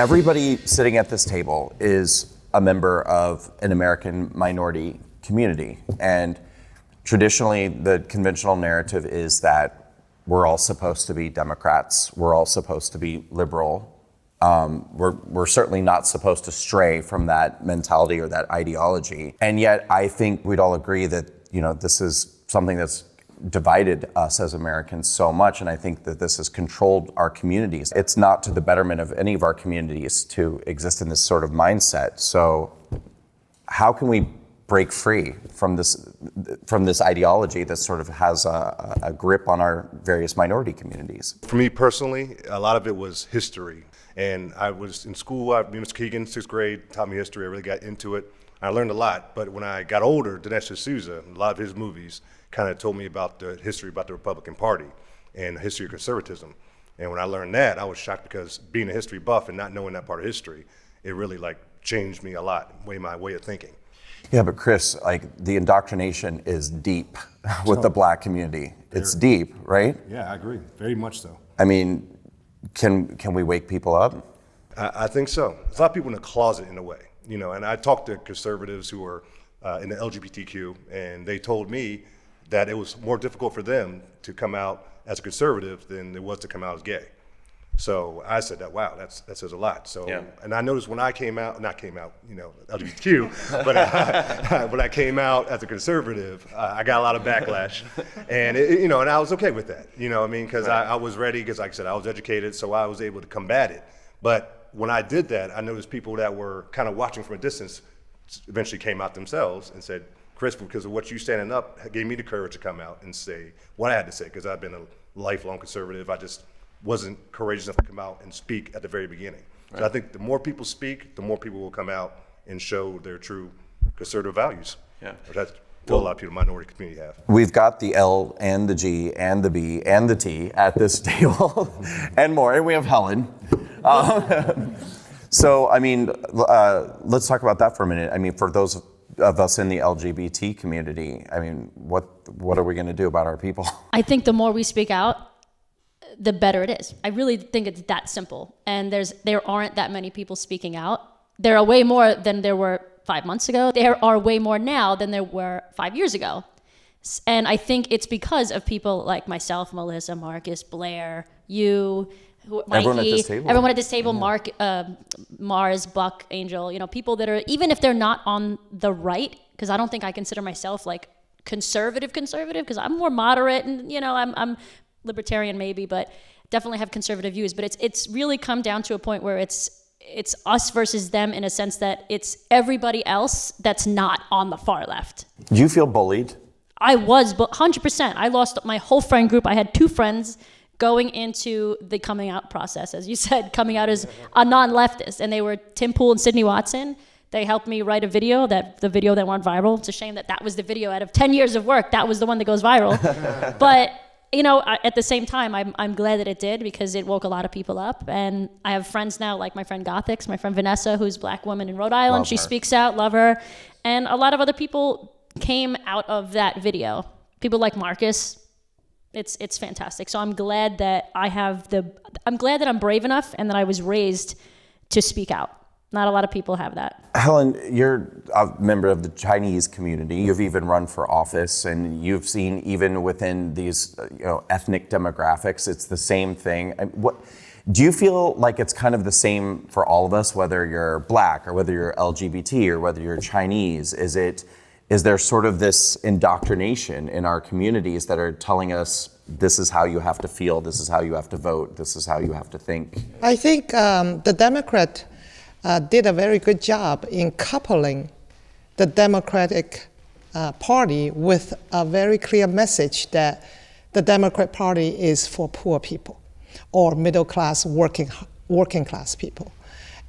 Everybody sitting at this table is a member of an American minority community. And traditionally, the conventional narrative is that we're all supposed to be Democrats. We're all supposed to be liberal. We're certainly not supposed to stray from that mentality or that ideology. And yet, I think we'd all agree that, this is something that's divided us as Americans so much, and I think that this has controlled our communities. It's not to the betterment of any of our communities to exist in this sort of mindset. So how can we break free from this ideology that sort of has a grip on our various minority communities? For me personally, a lot of it was history. And I was in school, Mr. Keegan, 6th grade, taught me history. I really got into it. I learned a lot, but when I got older, Dinesh D'Souza, a lot of his movies kind of told me about the history about the Republican Party and the history of conservatism. And when I learned that, I was shocked because being a history buff and not knowing that part of history, it really changed me a lot, my way of thinking. Yeah, but Chris, the indoctrination is deep with the Black community. It's deep, right? Yeah, I agree, very much so. I mean, can we wake people up? I think so. There's a lot of people in the closet in a way, and I talked to conservatives who are in the LGBTQ, and they told me that it was more difficult for them to come out as a conservative than it was to come out as gay. So I said that, wow, that says a lot. So, yeah. And I noticed when I LGBTQ, but when I came out as a conservative, I got a lot of backlash, and and I was okay with that. Because right. I was ready. Because like I said, I was educated, so I was able to combat it. But when I did that, I noticed people that were kind of watching from a distance eventually came out themselves and said, Chris, because of what you standing up, gave me the courage to come out and say what I had to say. Because I've been a lifelong conservative. I just wasn't courageous enough to come out and speak at the very beginning. Right. So I think the more people speak, the more people will come out and show their true conservative values. Yeah, that's what a lot of people in the minority community have. We've got the L and the G and the B and the T at this table and more, and we have Helen. So, let's talk about that for a minute. For those of us in the LGBT community, what are we going to do about our people? I think the more we speak out, the better it is. I really think it's that simple. And there aren't that many people speaking out. There are way more than there were 5 months ago. There are way more now than there were 5 years ago. And I think it's because of people like myself, Melissa, Marcus, Blair, you, Mikey, everyone at this table, yeah. Mark, Mars, Buck, Angel, people that are, even if they're not on the right, because I don't think I consider myself conservative, because I'm more moderate and, I'm libertarian maybe, but definitely have conservative views. But it's really come down to a point where it's us versus them in a sense that it's everybody else that's not on the far left. Do you feel bullied? I was, but 100%. I lost my whole friend group. I had 2 friends going into the coming out process, as you said, coming out as a non-leftist, and they were Tim Pool and Sydney Watson. They helped me write the video that went viral. It's a shame that was the video out of 10 years of work. That was the one that goes viral. But at the same time, I'm glad that it did because it woke a lot of people up. And I have friends now, like my friend Gothix, my friend Vanessa, who's a Black woman in Rhode Island. Love she her. Speaks out, love her. And a lot of other people came out of that video. People like Marcus. It's fantastic. So I'm glad that I'm glad that I'm brave enough and that I was raised to speak out. Not a lot of people have that. Helen, you're a member of the Chinese community. You've even run for office, and you've seen even within these ethnic demographics, it's the same thing. Do you feel like it's kind of the same for all of us, whether you're Black or whether you're LGBT or whether you're Chinese? Is there sort of this indoctrination in our communities that are telling us this is how you have to feel, this is how you have to vote, this is how you have to think? I think the Democrat did a very good job in coupling the Democratic Party with a very clear message that the Democrat Party is for poor people or middle class, working class people.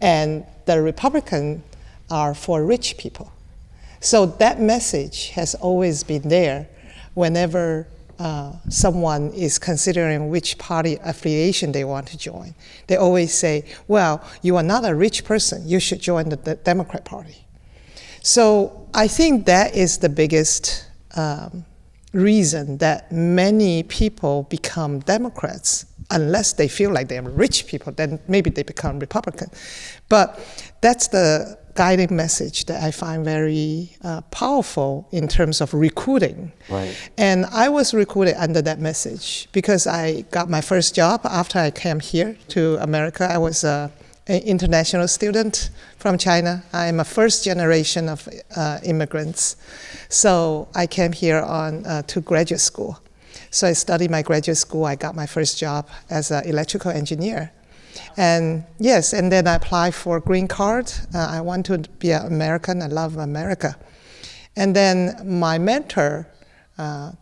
And the Republican are for rich people. So that message has always been there whenever someone is considering which party affiliation they want to join. They always say, well, you are not a rich person, you should join the Democrat Party. So I think that is the biggest reason that many people become Democrats unless they feel like they're rich people, then maybe they become Republican. But that's the guiding message that I find very powerful in terms of recruiting. Right. And I was recruited under that message because I got my first job after I came here to America. I was an international student from China. I am a first generation of immigrants. So I came here to graduate school. So I studied my graduate school. I got my first job as an electrical engineer. And yes, and then I applied for a green card. I want to be an American. I love America. And then my mentor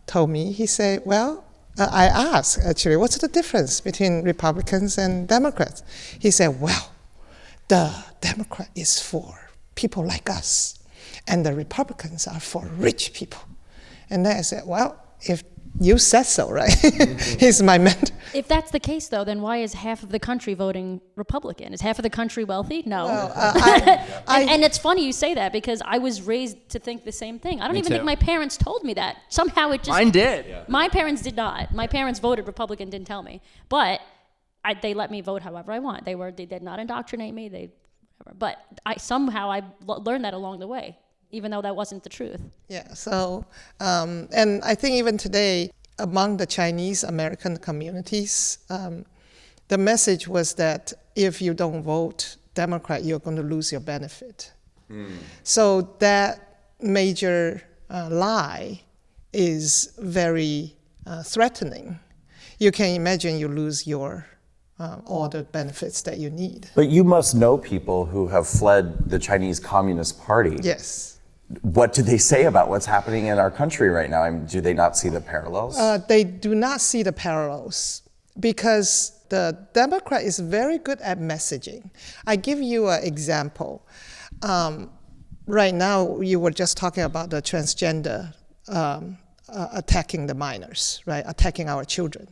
told me, he said, well, I asked actually, what's the difference between Republicans and Democrats? He said, well, the Democrat is for people like us, and the Republicans are for rich people. And then I said, well, if you said so, right? He's my mentor. If that's the case, though, then why is half of the country voting Republican? Is half of the country wealthy? No. Well, and it's funny you say that because I was raised to think the same thing. I don't even think my parents told me that. Somehow it just... Mine did. My parents did not. My parents voted Republican, didn't tell me. But they let me vote however I want. They did not indoctrinate me. Whatever. But I learned that along the way, even though that wasn't the truth. Yeah, so, and I think even today, among the Chinese American communities, the message was that if you don't vote Democrat, you're going to lose your benefit. So that major lie is very threatening. You can imagine you lose your all the benefits that you need. But you must know people who have fled the Chinese Communist Party. Yes. What do they say about what's happening in our country right now? I mean, do they not see the parallels? They do not see the parallels because the Democrat is very good at messaging. I give you an example. Right now, you were just talking about the transgender attacking the minors, right? Attacking our children.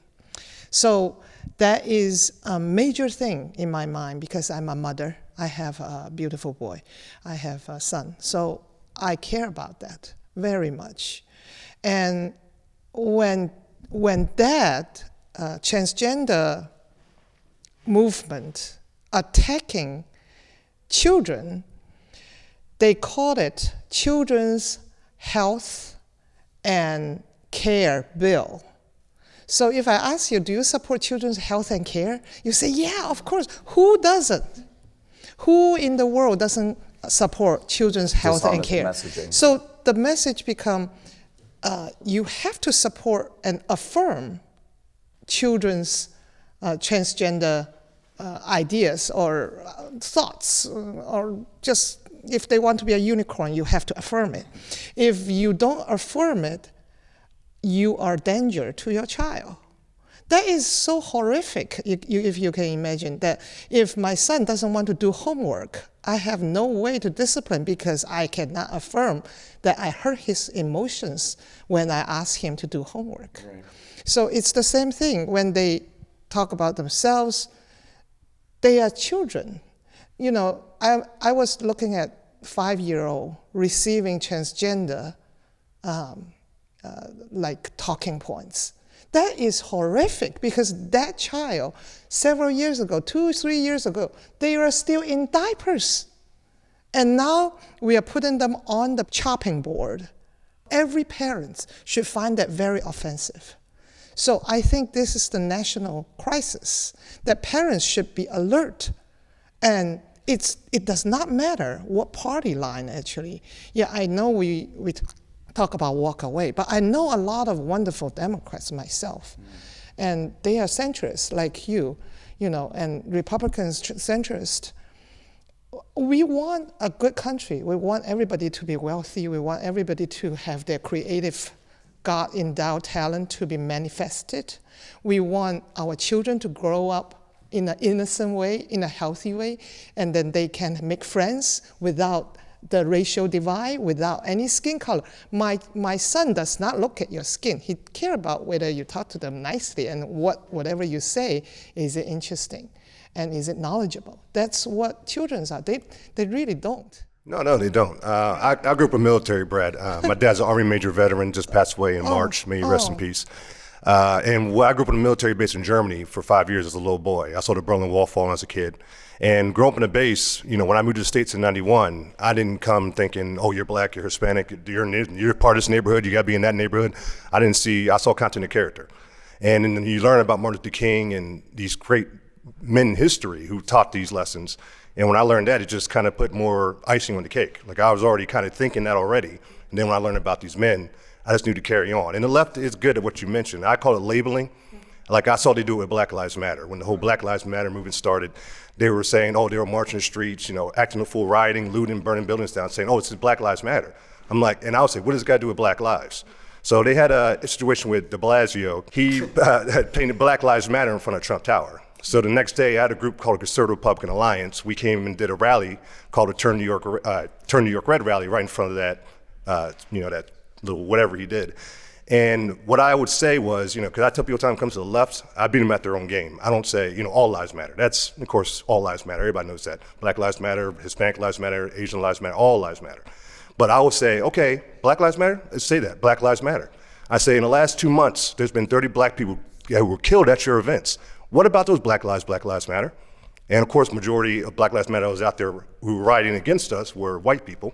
So that is a major thing in my mind because I'm a mother. I have a beautiful boy. I have a son. So I care about that very much. And when that transgender movement attacking children, they called it Children's Health and Care Bill. So if I ask you, do you support children's health and care? You say, yeah, of course. Who doesn't? Who in the world doesn't support children's health and care? Messaging. So the message becomes, you have to support and affirm children's transgender ideas or thoughts, or just if they want to be a unicorn, you have to affirm it. If you don't affirm it, you are danger to your child. That is so horrific, if you can imagine that. If my son doesn't want to do homework, I have no way to discipline because I cannot affirm that I hurt his emotions when I ask him to do homework. Right. So it's the same thing when they talk about themselves. They are children. You know, I was looking at 5-year-old receiving transgender like talking points. That is horrific because that child, several years ago, 2-3 years ago, they were still in diapers. And now we are putting them on the chopping board. Every parent should find that very offensive. So I think this is the national crisis, that parents should be alert. And it does not matter what party line, actually. Yeah, I know we talk about WalkAway, but I know a lot of wonderful Democrats myself, and they are centrists like you know, and Republicans centrist. We want a good country. We want everybody to be wealthy. We want everybody to have their creative, God-endowed talent to be manifested. We want our children to grow up in an innocent way, in a healthy way, and then they can make friends without the racial divide, without any skin color. My son does not look at your skin. He cares about whether you talk to them nicely and whatever you say, is it interesting and is it knowledgeable? That's what children are. They really don't. No, they don't. I grew up a military brat. My dad's an Army Major veteran, just passed away in March. May he rest in peace. And I grew up in a military base in Germany for 5 years as a little boy. I saw the Berlin Wall fall as a kid. And growing up in a base, when I moved to the States in '91, I didn't come thinking, oh, you're black, you're Hispanic, you're part of this neighborhood, you gotta be in that neighborhood. I saw content of character. And then you learn about Martin Luther King and these great men in history who taught these lessons. And when I learned that, it just kind of put more icing on the cake. Like I was already kind of thinking that already. And then when I learned about these men, I just knew to carry on. And the left is good at what you mentioned. I call it labeling. Like I saw they do it with Black Lives Matter. When the whole Black Lives Matter movement started, they were saying, oh, they were marching the streets, acting a fool, rioting, looting, burning buildings down, saying, oh, it's Black Lives Matter. I'm like, and I would say, what does this got to do with Black lives? So they had a situation with de Blasio. He had painted Black Lives Matter in front of Trump Tower. So the next day, I had a group called Conservative Republican Alliance. We came and did a rally called the Turn New York Red rally right in front of that, that little whatever he did. And what I would say was, because I tell people time it comes to the left, I beat them at their own game. I don't say, all lives matter. That's, of course, all lives matter. Everybody knows that. Black lives matter, Hispanic lives matter, Asian lives matter, all lives matter. But I will say, okay, Black lives matter? Let's say that, Black lives matter. I say in the last 2 months, there's been 30 black people who were killed at your events. What about those Black lives matter? And of course, majority of Black Lives Matter was out there who were rioting against us were white people.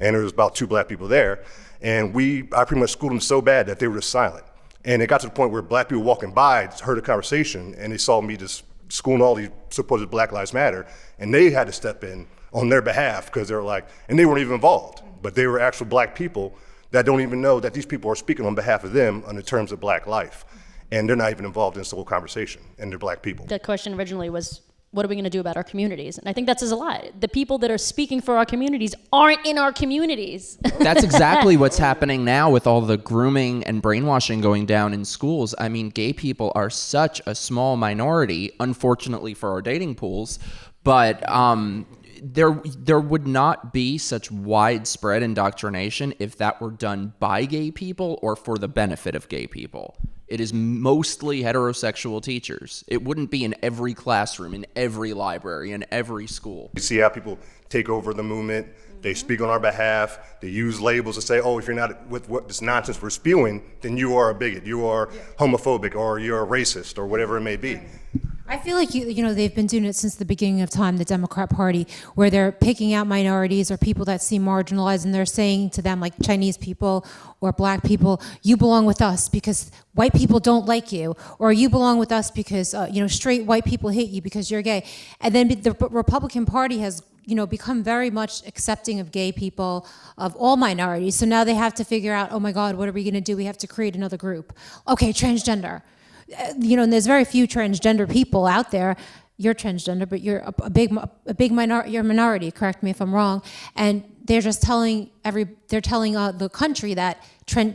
And there was about 2 black people there. And I pretty much schooled them so bad that they were just silent. And it got to the point where black people walking by heard a conversation and they saw me just schooling all these supposed Black Lives Matter. And they had to step in on their behalf because they were like, and they weren't even involved, but they were actual black people that don't even know that these people are speaking on behalf of them on the terms of black life. And they're not even involved in this whole conversation, and they're black people. The question originally was, what are we going to do about our communities? And I think that says a lot. The people that are speaking for our communities aren't in our communities. That's exactly what's happening now with all the grooming and brainwashing going down in schools. I mean, gay people are such a small minority, unfortunately for our dating pools, but there would not be such widespread indoctrination if that were done by gay people or for the benefit of gay people. It is mostly heterosexual teachers. It wouldn't be in every classroom, in every library, in every school. You see how people take over the movement, they speak on our behalf, they use labels to say, oh, if you're not with what this nonsense we're spewing, then you are a bigot, you are homophobic, or you're a racist, or whatever it may be. I feel like they've been doing it since the beginning of time, the Democrat Party, where they're picking out minorities or people that seem marginalized, and they're saying to them, like Chinese people or black people, you belong with us because white people don't like you, or you belong with us because straight white people hate you because you're gay. And then the Republican Party has become very much accepting of gay people, of all minorities. So now they have to figure out, oh my God, what are we going to do? We have to create another group. Okay, transgender. And there's very few transgender people out there. You're transgender, but you're a big minority. You're a minority. Correct me if I'm wrong. And they're just telling the country that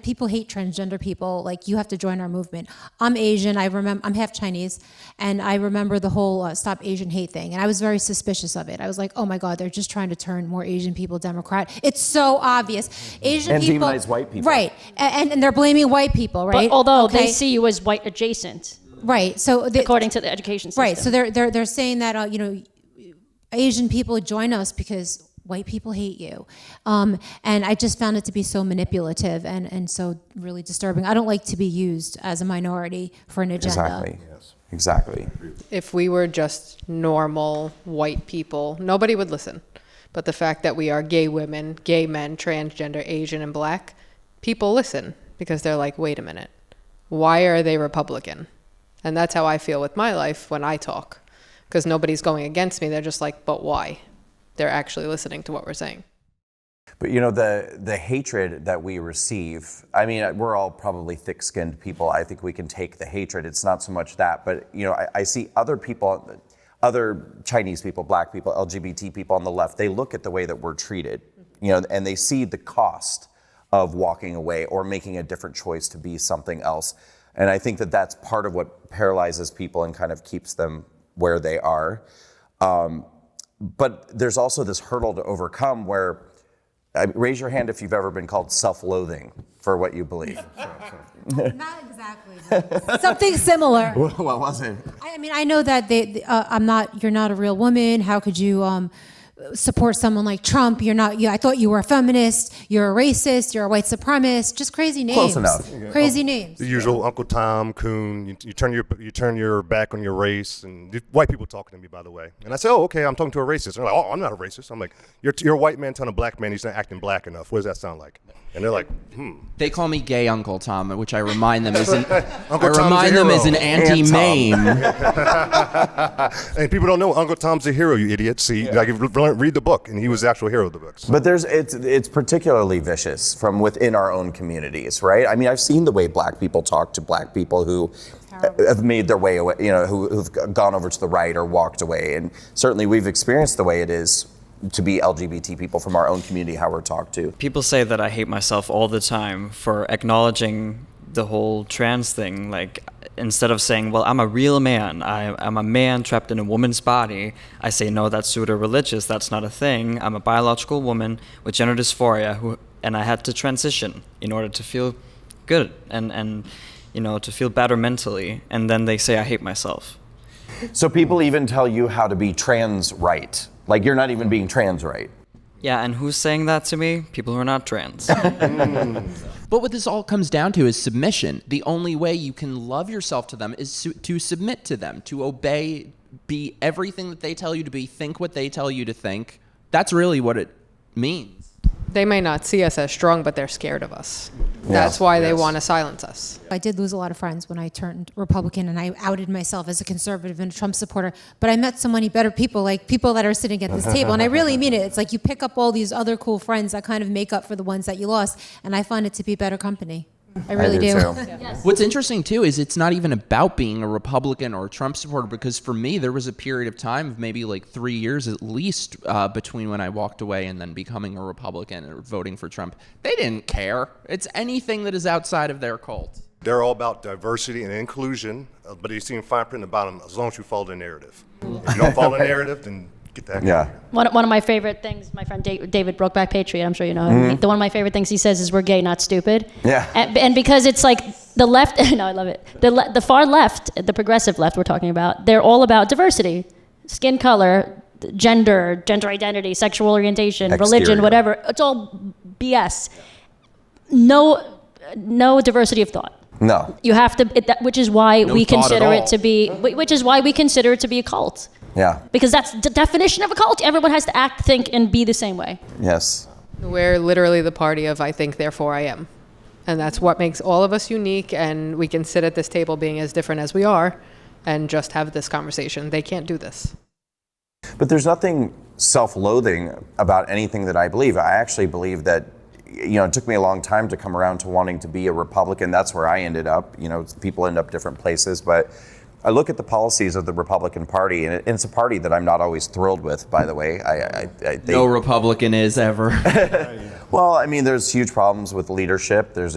people hate transgender people. Like, you have to join our movement. I'm Asian. I'm half Chinese, and I remember the whole Stop Asian Hate thing. And I was very suspicious of it. I was like, oh my God, they're just trying to turn more Asian people Democrat. It's so obvious. Asian people demonize white people, right? And they're blaming white people, right? But although they see you as white adjacent, right? So according to the education system, right? So they're saying that Asian people join us because white people hate you. And I just found it to be so manipulative and so really disturbing. I don't like to be used as a minority for an agenda. Exactly. Yes. Exactly. If we were just normal white people, nobody would listen. But the fact that we are gay women, gay men, transgender, Asian, and black, people listen because they're like, wait a minute, why are they Republican? And that's how I feel with my life when I talk, because nobody's going against me. They're just like, but why? They're actually listening to what we're saying. But the hatred that we receive, I mean, we're all probably thick-skinned people. I think we can take the hatred. It's not so much that, but I see other people, other Chinese people, black people, LGBT people on the left, they look at the way that we're treated, and they see the cost of walking away or making a different choice to be something else. And I think that that's part of what paralyzes people and kind of keeps them where they are. But there's also this hurdle to overcome where, raise your hand if you've ever been called self-loathing for what you believe. Not exactly, but something similar. What was it? I mean, I know that you're not a real woman. How could you support someone like Trump. You're not. I thought you were a feminist. You're a racist. You're a white supremacist. Just crazy names. Close enough. Crazy names. The usual Uncle Tom, Coon. You turn your back on your race, and white people talking to me, by the way. And I say, oh, okay, I'm talking to a racist. And they're like, oh, I'm not a racist. I'm like, you're a white man telling a black man he's not acting black enough. What does that sound like? And they're like, They call me gay Uncle Tom, which I remind them is an hero. anti-mame. And people don't know Uncle Tom's a hero, you idiots. See, like, read the book, and he was the actual hero of the books. But it's particularly vicious from within our own communities, right? I mean, I've seen the way black people talk to black people who have made their way away, who've gone over to the right or walked away. And certainly we've experienced the way it is to be LGBT people from our own community, how we're talked to. People say that I hate myself all the time for acknowledging the whole trans thing. Like, instead of saying, well, I'm a real man, I'm a man trapped in a woman's body, I say, no, that's pseudo-religious, that's not a thing. I'm a biological woman with gender dysphoria, and I had to transition in order to feel good and to feel better mentally. And then they say I hate myself. So people even tell you how to be trans right. Like, you're not even being trans right. Yeah, and who's saying that to me? People who are not trans. But what this all comes down to is submission. The only way you can love yourself to them is to submit to them, to obey, be everything that they tell you to be, think what they tell you to think. That's really what it means. They may not see us as strong, but they're scared of us. That's why they want to silence us. I did lose a lot of friends when I turned Republican, and I outed myself as a conservative and a Trump supporter. But I met so many better people, like people that are sitting at this table. And I really mean it. It's like you pick up all these other cool friends that kind of make up for the ones that you lost. And I find it to be better company. I really do. Too. What's interesting, too, is it's not even about being a Republican or a Trump supporter, because for me, there was a period of time of maybe like 3 years at least between when I walked away and then becoming a Republican or voting for Trump. They didn't care. It's anything that is outside of their cult. They're all about diversity and inclusion, but you see fine print about them as long as you follow the narrative. If you don't follow the narrative, then get that. Yeah. One of my favorite things, my friend David Brokeback Patriot, I'm sure you know him. One of my favorite things he says is, "We're gay, not stupid." Yeah. And because it's like the left, no, I love it. The far left, the progressive left we're talking about, they're all about diversity, skin color, gender identity, sexual orientation, religion, whatever. It's all BS. No diversity of thought. No. You have to, which is why we thought at consider all. it to be, which is why we consider it to be a cult. Yeah. Because that's the definition of a cult. Everyone has to act, think, and be the same way. Yes. We're literally the party of I think, therefore I am. And that's what makes all of us unique, and we can sit at this table being as different as we are and just have this conversation. They can't do this. But there's nothing self-loathing about anything that I believe. I actually believe that, it took me a long time to come around to wanting to be a Republican. That's where I ended up. People end up different places, but I look at the policies of the Republican Party, and it's a party that I'm not always thrilled with, by the way. No Republican is ever. Well, I mean, there's huge problems with leadership. There's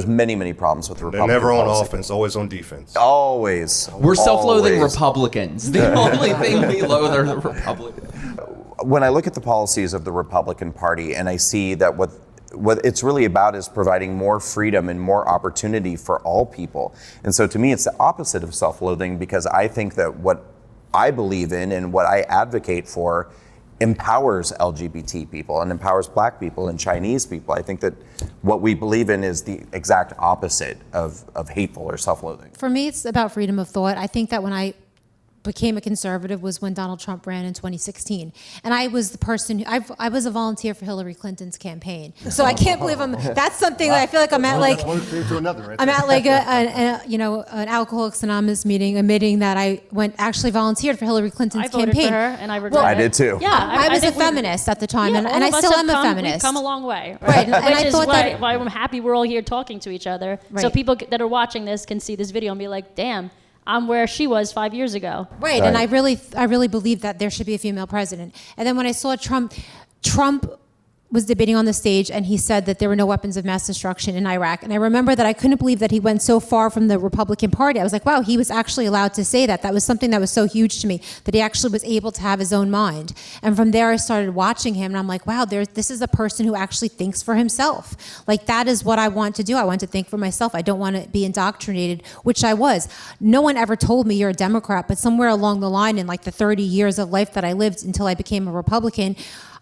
many problems with the They're Republican never on policy. offense, always on defense. Always. We're self-loathing Always. Republicans. The only thing we loathe are the Republicans. When I look at the policies of the Republican Party and I see that what it's really about is providing more freedom and more opportunity for all people. And so to me, it's the opposite of self-loathing, because I think that what I believe in and what I advocate for empowers LGBT people and empowers Black people and Chinese people. I think that what we believe in is the exact opposite of hateful or self-loathing. For me, it's about freedom of thought. I think that when I became a conservative was when Donald Trump ran in 2016. And I was the person I was a volunteer for Hillary Clinton's campaign. So I can't believe that's something that I feel like I'm at like, One thing to another, right? I'm at like an Alcoholics Anonymous meeting, admitting that I actually volunteered for Hillary Clinton's I voted campaign. for her, and I regret it. I did too. Yeah, I was a think we- feminist at the time, Yeah, and all I of us still have am a come- feminist. We've come a long way, Right, and Which I is thought why I'm happy we're all here talking to each other, so Right. people that are watching this can see this video and be like, "Damn, I'm where she was 5 years ago." Right, and I really believe that there should be a female president. And then when I saw Trump was debating on the stage, and he said that there were no weapons of mass destruction in Iraq. And I remember that I couldn't believe that he went so far from the Republican Party. I was like, wow, he was actually allowed to say that. That was something that was so huge to me, that he actually was able to have his own mind. And from there, I started watching him, and I'm like, wow, this is a person who actually thinks for himself. Like, that is what I want to do. I want to think for myself. I don't want to be indoctrinated, which I was. No one ever told me you're a Democrat, but somewhere along the line in like the 30 years of life that I lived until I became a Republican,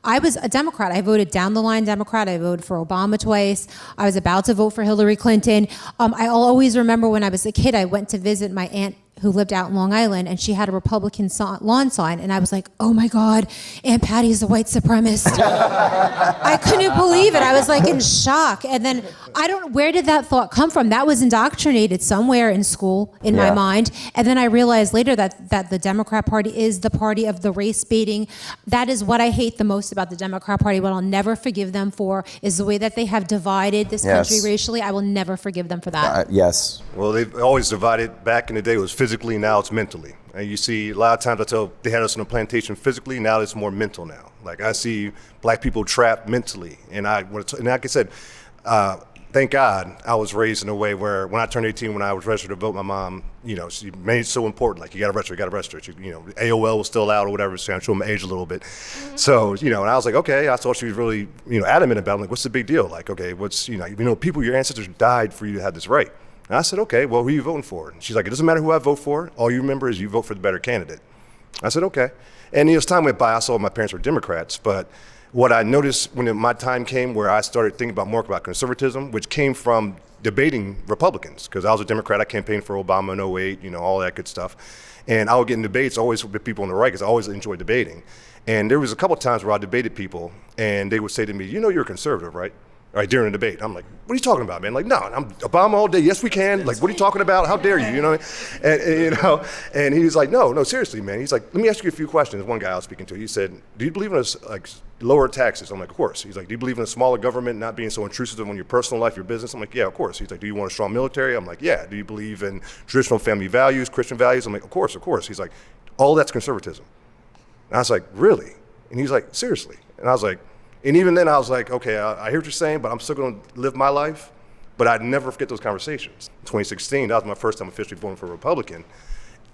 I was a Democrat. I voted down the line Democrat. I voted for Obama twice. I was about to vote for Hillary Clinton. I'll always remember when I was a kid, I went to visit my aunt who lived out in Long Island, and she had a Republican lawn sign, and I was like, oh my God, Aunt Patty's a white supremacist. I couldn't believe it. I was like in shock. And then where did that thought come from? That was indoctrinated somewhere in school in my mind. And then I realized later that the Democrat Party is the party of the race baiting. That is what I hate the most about the Democrat Party. What I'll never forgive them for is the way that they have divided this country racially. I will never forgive them for that. Yes. Well, they've always divided. Back in the day, it was physically, now it's mentally. And you see, a lot of times they had us on a plantation physically, now it's more mental now. Like, I see black people trapped mentally. And like I said, thank God I was raised in a way where when I turned 18, when I was registered to vote, my mom, she made it so important. Like, you got to register. AOL was still out or whatever, so I'm showing my age a little bit. So, and I was like, okay, I thought she was really, adamant about it. I'm like, what's the big deal? Like, okay, people, your ancestors died for you to have this right. And I said, okay, well, who are you voting for? And she's like, it doesn't matter who I vote for. All you remember is you vote for the better candidate. I said, okay. And as time went by, I saw my parents were Democrats. But what I noticed when my time came where I started thinking more about conservatism, which came from debating Republicans, because I was a Democrat. I campaigned for Obama in 08, all that good stuff. And I would get in debates always with people on the right, because I always enjoyed debating. And there was a couple of times where I debated people, and they would say to me, you're a conservative, right? Right, during the debate. I'm like, what are you talking about, man? Like, no, I'm Obama all day. Yes, we can. Like, what are you talking about? How dare you? And he was like, no, seriously, man. He's like, let me ask you a few questions. One guy I was speaking to, he said, do you believe in lower taxes? I'm like, of course. He's like, do you believe in a smaller government, not being so intrusive on your personal life, your business? I'm like, yeah, of course. He's like, do you want a strong military? I'm like, yeah. Do you believe in traditional family values, Christian values? I'm like, of course. He's like, all that's conservatism. And I was like, really? And he's like, seriously? And I was like, and even then I was like, okay, I hear what you're saying, but I'm still gonna live my life. But I'd never forget those conversations. In 2016, that was my first time officially voting for a Republican.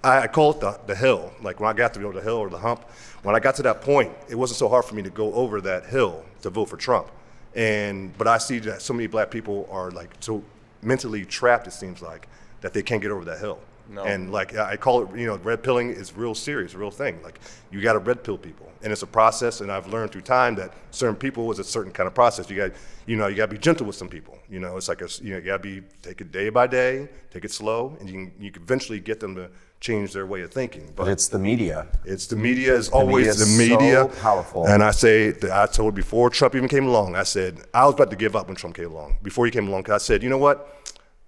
I call it the hill. Like, when I got to the hill or the hump, when I got to that point, it wasn't so hard for me to go over that hill to vote for Trump. But I see that so many black people are like so mentally trapped, it seems like, that they can't get over that hill. No. And like, I call it, red pilling is real serious, real thing. Like, you got to red pill people, and it's a process. And I've learned through time that certain people is a certain kind of process. You got to be gentle with some people. It's like you got to take it day by day, take it slow, and you can eventually get them to change their way of thinking. But it's the media. It's the media. Is always the media. So powerful. And I told before Trump even came along, I said I was about to give up when Trump came along. Before he came along, because I said, you know what?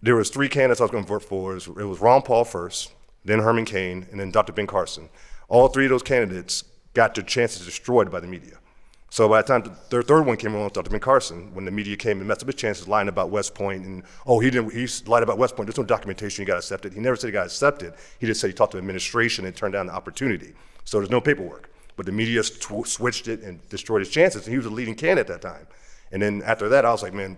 There was 3 candidates I was going to vote for. It was Ron Paul first, then Herman Cain, and then Dr. Ben Carson. All 3 of those candidates got their chances destroyed by the media. So by the time the third one came along, Dr. Ben Carson, when the media came and messed up his chances, lying about West Point, and he lied about West Point. There's no documentation. He got accepted. He never said he got accepted. He just said he talked to the administration and turned down the opportunity. So there's no paperwork. But the media switched it and destroyed his chances, and he was a leading candidate at that time. And then after that, I was like, man,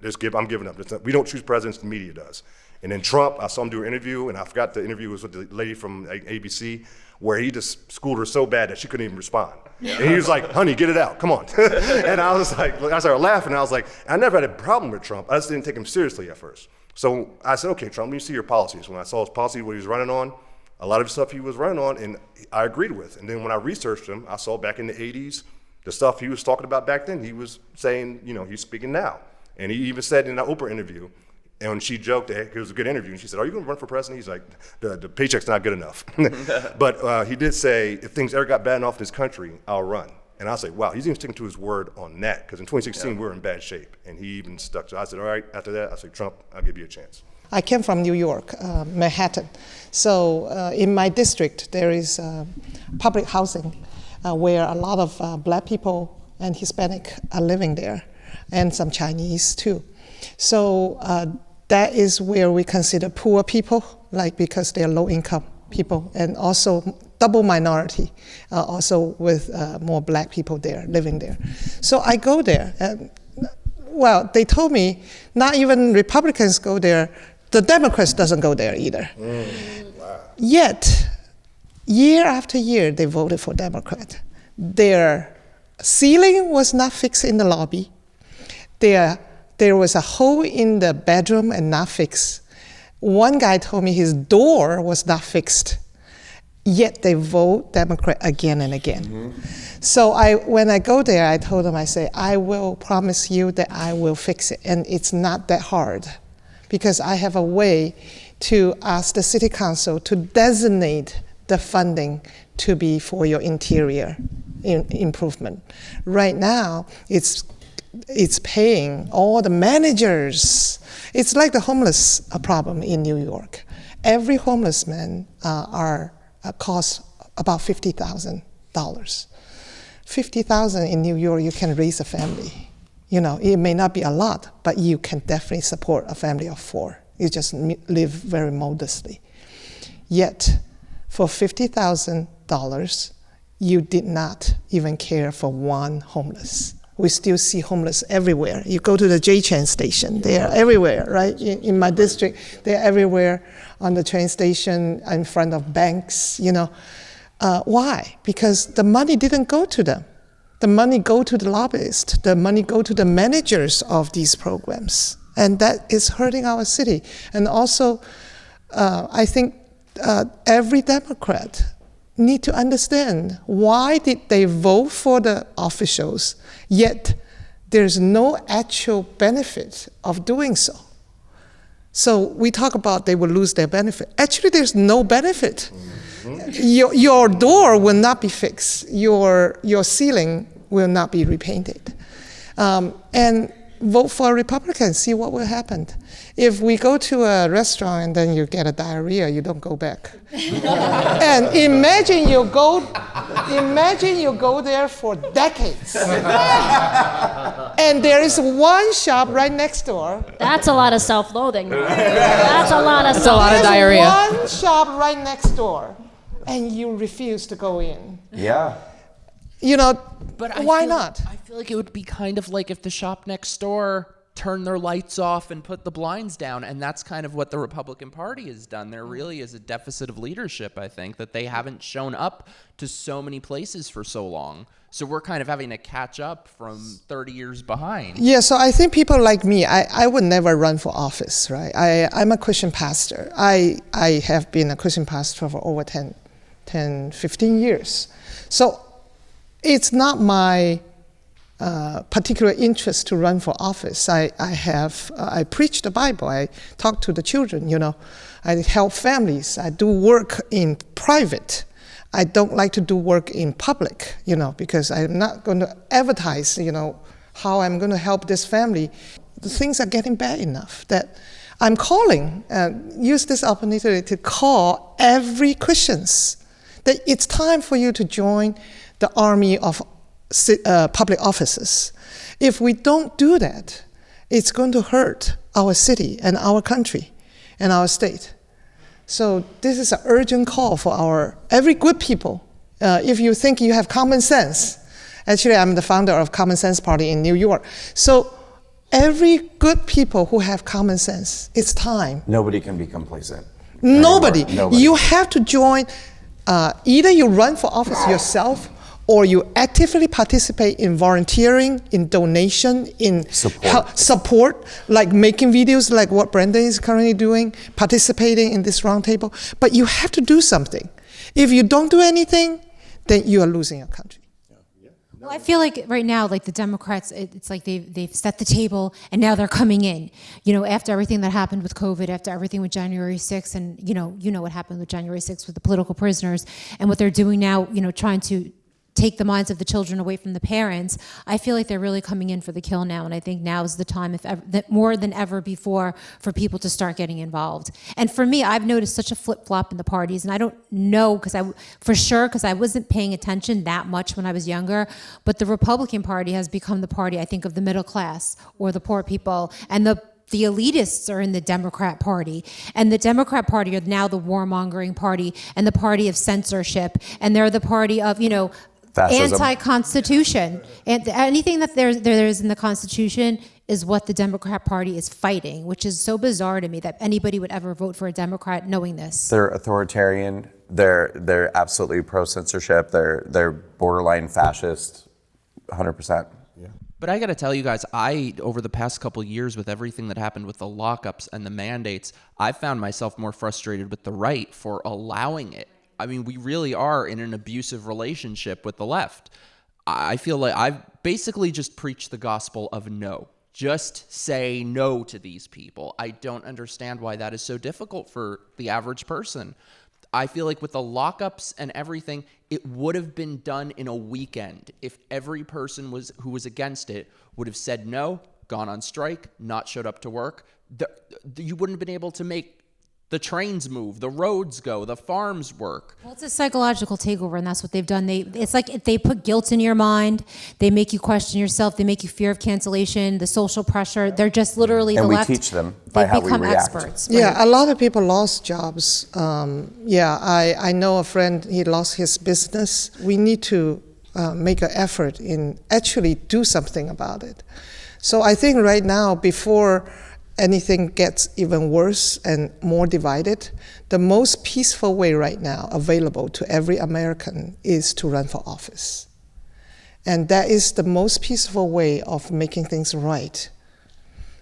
I'm giving up. We don't choose presidents, the media does. And then Trump, I saw him do an interview, and I forgot the interview was with the lady from ABC, where he just schooled her so bad that she couldn't even respond. Yeah. And he was like, honey, get it out, come on. And I was like, I started laughing, and I was like, I never had a problem with Trump, I just didn't take him seriously at first. So I said, okay, Trump, let me see your policies. When I saw his policy, what he was running on, a lot of the stuff he was running on, and I agreed with. And then when I researched him, I saw back in the 80s, the stuff he was talking about back then, he was saying, he's speaking now. And he even said in an Oprah interview, and she joked that it was a good interview, and she said, are you going to run for president? He's like, the paycheck's not good enough. But he did say, if things ever got bad enough in this country, I'll run. And I was like, wow, he's even sticking to his word on that, because in 2016, we were in bad shape, and he even stuck. So I said, all right, after that, I said, Trump, I'll give you a chance. I came from New York, Manhattan. So in my district, there is public housing where a lot of black people and Hispanic are living there, and some Chinese too. So that is where we consider poor people, like because they're low income people, and also double minority, also with more black people there, living there. So I go there, and well, they told me not even Republicans go there, the Democrats doesn't go there either. Wow. Yet, year after year, they voted for Democrat. Their ceiling was not fixed in the lobby. There was a hole in the bedroom and not fixed. One guy told me his door was not fixed. Yet they vote Democrat again and again. Mm-hmm. So when I go there, I told them, I say, I will promise you that I will fix it. And it's not that hard, because I have a way to ask the city council to designate the funding to be for your interior improvement. Right now, it's paying all the managers. It's like the homeless problem in New York. Every homeless man costs about $50,000. $50,000 in New York, you can raise a family. You know, it may not be a lot, but you can definitely support a family of 4. You just live very modestly. Yet, for $50,000, you did not even care for one homeless. We still see homeless everywhere. You go to the J-Train station, they are everywhere, right? In my district, they're everywhere on the train station, in front of banks, you know. Why? Because the money didn't go to them. The money go to the lobbyists. The money go to the managers of these programs. And that is hurting our city. And also, I think every Democrat need to understand, why did they vote for the officials, yet there's no actual benefit of doing so. So we talk about they will lose their benefit. Actually, there's no benefit. Mm-hmm. Your door will not be fixed. Your ceiling will not be repainted. And vote for a Republican, see what will happen. If we go to a restaurant and then you get a diarrhea, you don't go back. And imagine you go there for decades. And there is one shop right next door. That's a lot of self-loathing. That's a lot of diarrhea. One shop right next door, and you refuse to go in. Yeah. You know, But why not? I feel like it would be kind of like if the shop next door turned their lights off and put the blinds down, and that's kind of what the Republican Party has done. There really is a deficit of leadership, I think, that they haven't shown up to so many places for so long. So we're kind of having to catch up from 30 years behind. Yeah, so I think people like me, I would never run for office, right? I'm a Christian pastor. I have been a Christian pastor for over 10, 15 years. So it's not my particular interest to run for office. I preach the Bible. I talk to the children, you know. I help families. I do work in private. I don't like to do work in public, you know, because I'm not going to advertise, you know, how I'm going to help this family. The things are getting bad enough that I'm calling, use this opportunity to call every Christians that it's time for you to join the army of public offices. If we don't do that, it's going to hurt our city and our country and our state. So this is an urgent call for every good people. If you think you have common sense, actually I'm the founder of Common Sense Party in New York. So every good people who have common sense, it's time. Nobody can be complacent. Nobody. Nobody. You have to join, either you run for office yourself, or you actively participate in volunteering, in donation, in support, like making videos like what Brandon is currently doing, participating in this roundtable. But you have to do something. If you don't do anything, then you are losing your country. Well, I feel like right now, like the Democrats, it's like they've set the table and now they're coming in. You know, after everything that happened with COVID, after everything with January 6th, and you know what happened with January 6th with the political prisoners, and what they're doing now, you know, trying to take the minds of the children away from the parents. I feel like they're really coming in for the kill now, and I think now is the time, if ever, that more than ever before, for people to start getting involved. And for me, I've noticed such a flip-flop in the parties, and I don't know because I wasn't paying attention that much when I was younger, but the Republican Party has become the party, I think, of the middle class or the poor people, and the the elitists are in the Democrat Party, and the Democrat Party are now the warmongering party and the party of censorship, and they're the party of, Fascism. anti-Constitution. And anything that there is in the Constitution is what the Democrat Party is fighting, which is so bizarre to me that anybody would ever vote for a Democrat knowing this. They're authoritarian. They're absolutely pro-censorship. They're borderline fascist, 100%. But I got to tell you guys, over the past couple years with everything that happened with the lockups and the mandates, I found myself more frustrated with the right for allowing it. I mean, we really are in an abusive relationship with the left. I feel like I've basically just preached the gospel of no. Just say no to these people. I don't understand why that is so difficult for the average person. I feel like with the lockups and everything, it would have been done in a weekend if every person who was against it would have said no, gone on strike, not showed up to work. You wouldn't have been able to make the trains move, the roads go, the farms work. Well, it's a psychological takeover, and that's what they've done. It's like they put guilt in your mind. They make you question yourself. They make you fear of cancellation, the social pressure. They're just literally And the we left. teach them by how we become react. experts. Yeah, a lot of people lost jobs. I know a friend, he lost his business. We need to make an effort in actually do something about it. So I think right now, before anything gets even worse and more divided, the most peaceful way right now available to every American is to run for office. And that is the most peaceful way of making things right.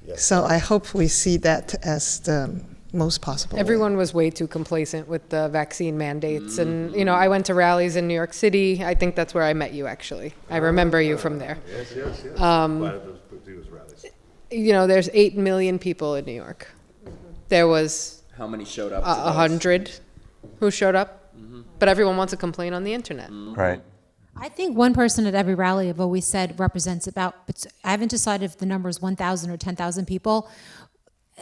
Yes. So I hope we see that as the most possible way. Everyone was way too complacent with the vaccine mandates. And, I went to rallies in New York City. I think that's where I met you, actually. I remember you from there. Yes. There's 8 million people in New York. There was How many showed up? 100 who showed up, but everyone wants to complain on the internet. Right. I think one person at every rally, I've always said, represents but I haven't decided if the number is 1,000 or 10,000 people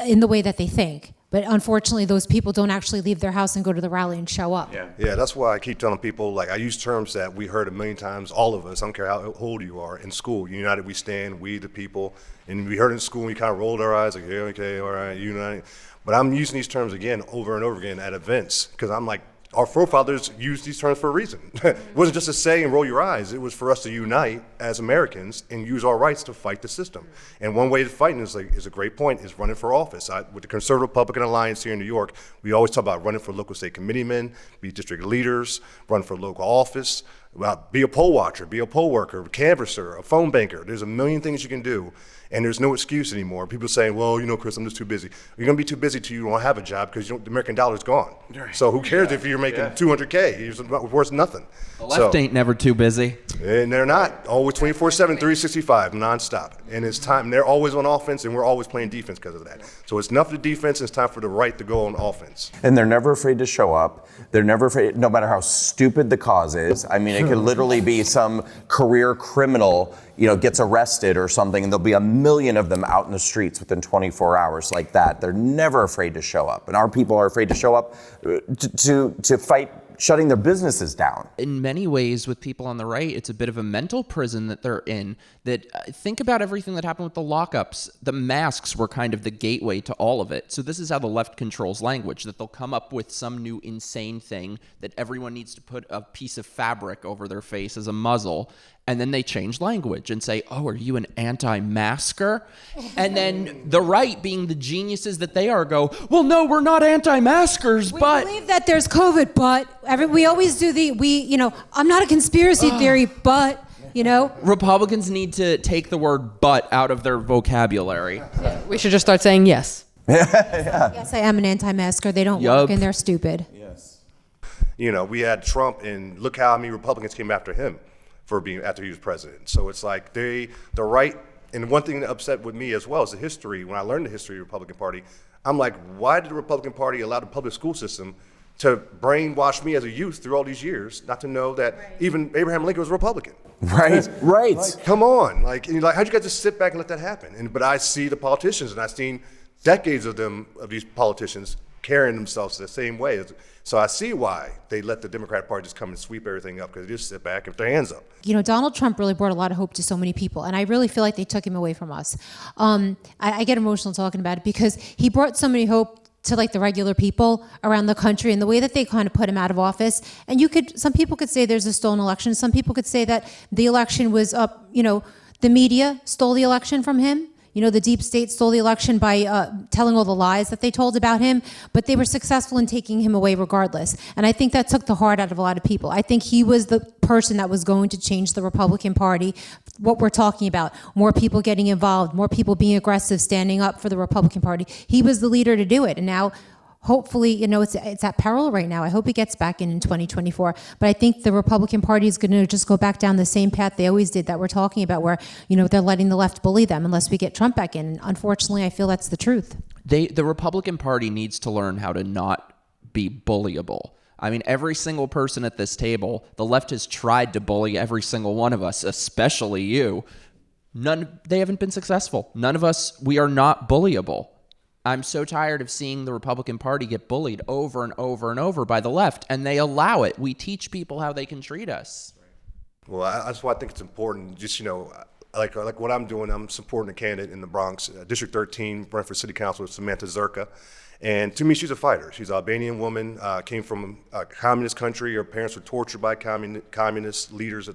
in the way that they think. But unfortunately, those people don't actually leave their house and go to the rally and show up. Yeah, that's why I keep telling people, I use terms that we heard a million times, all of us, I don't care how old you are, in school. United we stand, we the people. And we heard it in school, and we kind of rolled our eyes, yeah, okay, all right, united. But I'm using these terms again, over and over again at events, because I'm like, our forefathers used these terms for a reason. It wasn't just to say and roll your eyes. It was for us to unite as Americans and use our rights to fight the system. And one way to fight is a great point, is running for office. With the Conservative Republican Alliance here in New York, we always talk about running for local state committeemen, be district leaders, run for local office, be a poll watcher, be a poll worker, a canvasser, a phone banker. There's a million things you can do. And there's no excuse anymore. People saying, well, Chris, I'm just too busy. You're going to be too busy till you don't have a job because the American dollar's gone. So who cares if you're making $200K? It's worth nothing. The left ain't never too busy. And they're not. Always 24/7, 365, nonstop. And it's time. They're always on offense, and we're always playing defense because of that. So it's enough of the defense, and it's time for the right to go on offense. And they're never afraid to show up. They're never afraid, no matter how stupid the cause is. I mean, it could literally be some career criminal, gets arrested or something, and there'll be a million of them out in the streets within 24 hours like that. They're never afraid to show up. And our people are afraid to show up to fight shutting their businesses down. In many ways, with people on the right, it's a bit of a mental prison that they're in. That think about everything that happened with the lockups. The masks were kind of the gateway to all of it. So this is how the left controls language, that they'll come up with some new insane thing that everyone needs to put a piece of fabric over their face as a muzzle. And then they change language and say, oh, are you an anti-masker? And then the right, being the geniuses that they are, go, well, no, we're not anti-maskers, but... We believe that there's COVID, but we always do I'm not a conspiracy theory, but, Republicans need to take the word but out of their vocabulary. We should just start saying yes. Yes, I am an anti-masker. They don't work and they're stupid. Yes. We had Trump, and look how many Republicans came after him after he was president. So it's like the right, and one thing that upset with me as well is the history. When I learned the history of the Republican Party, I'm like, why did the Republican Party allow the public school system to brainwash me as a youth through all these years, not to know that even Abraham Lincoln was a Republican? Right. Come on, how'd you guys just sit back and let that happen? But I see the politicians, and I've seen decades of these politicians carrying themselves the same way. So I see why they let the Democrat Party just come and sweep everything up, because they just sit back and put their hands up. You know, Donald Trump really brought a lot of hope to so many people, and I really feel like they took him away from us. I get emotional talking about it because he brought so many hope to like the regular people around the country, and the way that they kind of put him out of office. And some people could say there's a stolen election. Some people could say that the election was the media stole the election from him. You know, the deep state stole the election by telling all the lies that they told about him, but they were successful in taking him away regardless. And I think that took the heart out of a lot of people. I think he was the person that was going to change the Republican Party. What we're talking about, more people getting involved, more people being aggressive, standing up for the Republican Party. He was the leader to do it. And now, hopefully, you know, it's at peril right now. I hope he gets back in 2024. But I think the Republican Party is going to just go back down the same path they always did that we're talking about, where, you know, they're letting the left bully them unless we get Trump back in. And unfortunately, I feel that's the truth. The Republican Party needs to learn how to not be bullyable. I mean, every single person at this table, the left has tried to bully every single one of us, especially you. They haven't been successful. None of us, we are not bullyable. I'm so tired of seeing the Republican Party get bullied over and over and over by the left, and they allow it. We teach people how they can treat us. Well, that's why I think it's important. Just, you know, like what I'm doing, I'm supporting a candidate in the Bronx, District 13, run for City Council with Samantha Zerka. And to me, she's a fighter. She's an Albanian woman, came from a communist country. Her parents were tortured by communist leaders.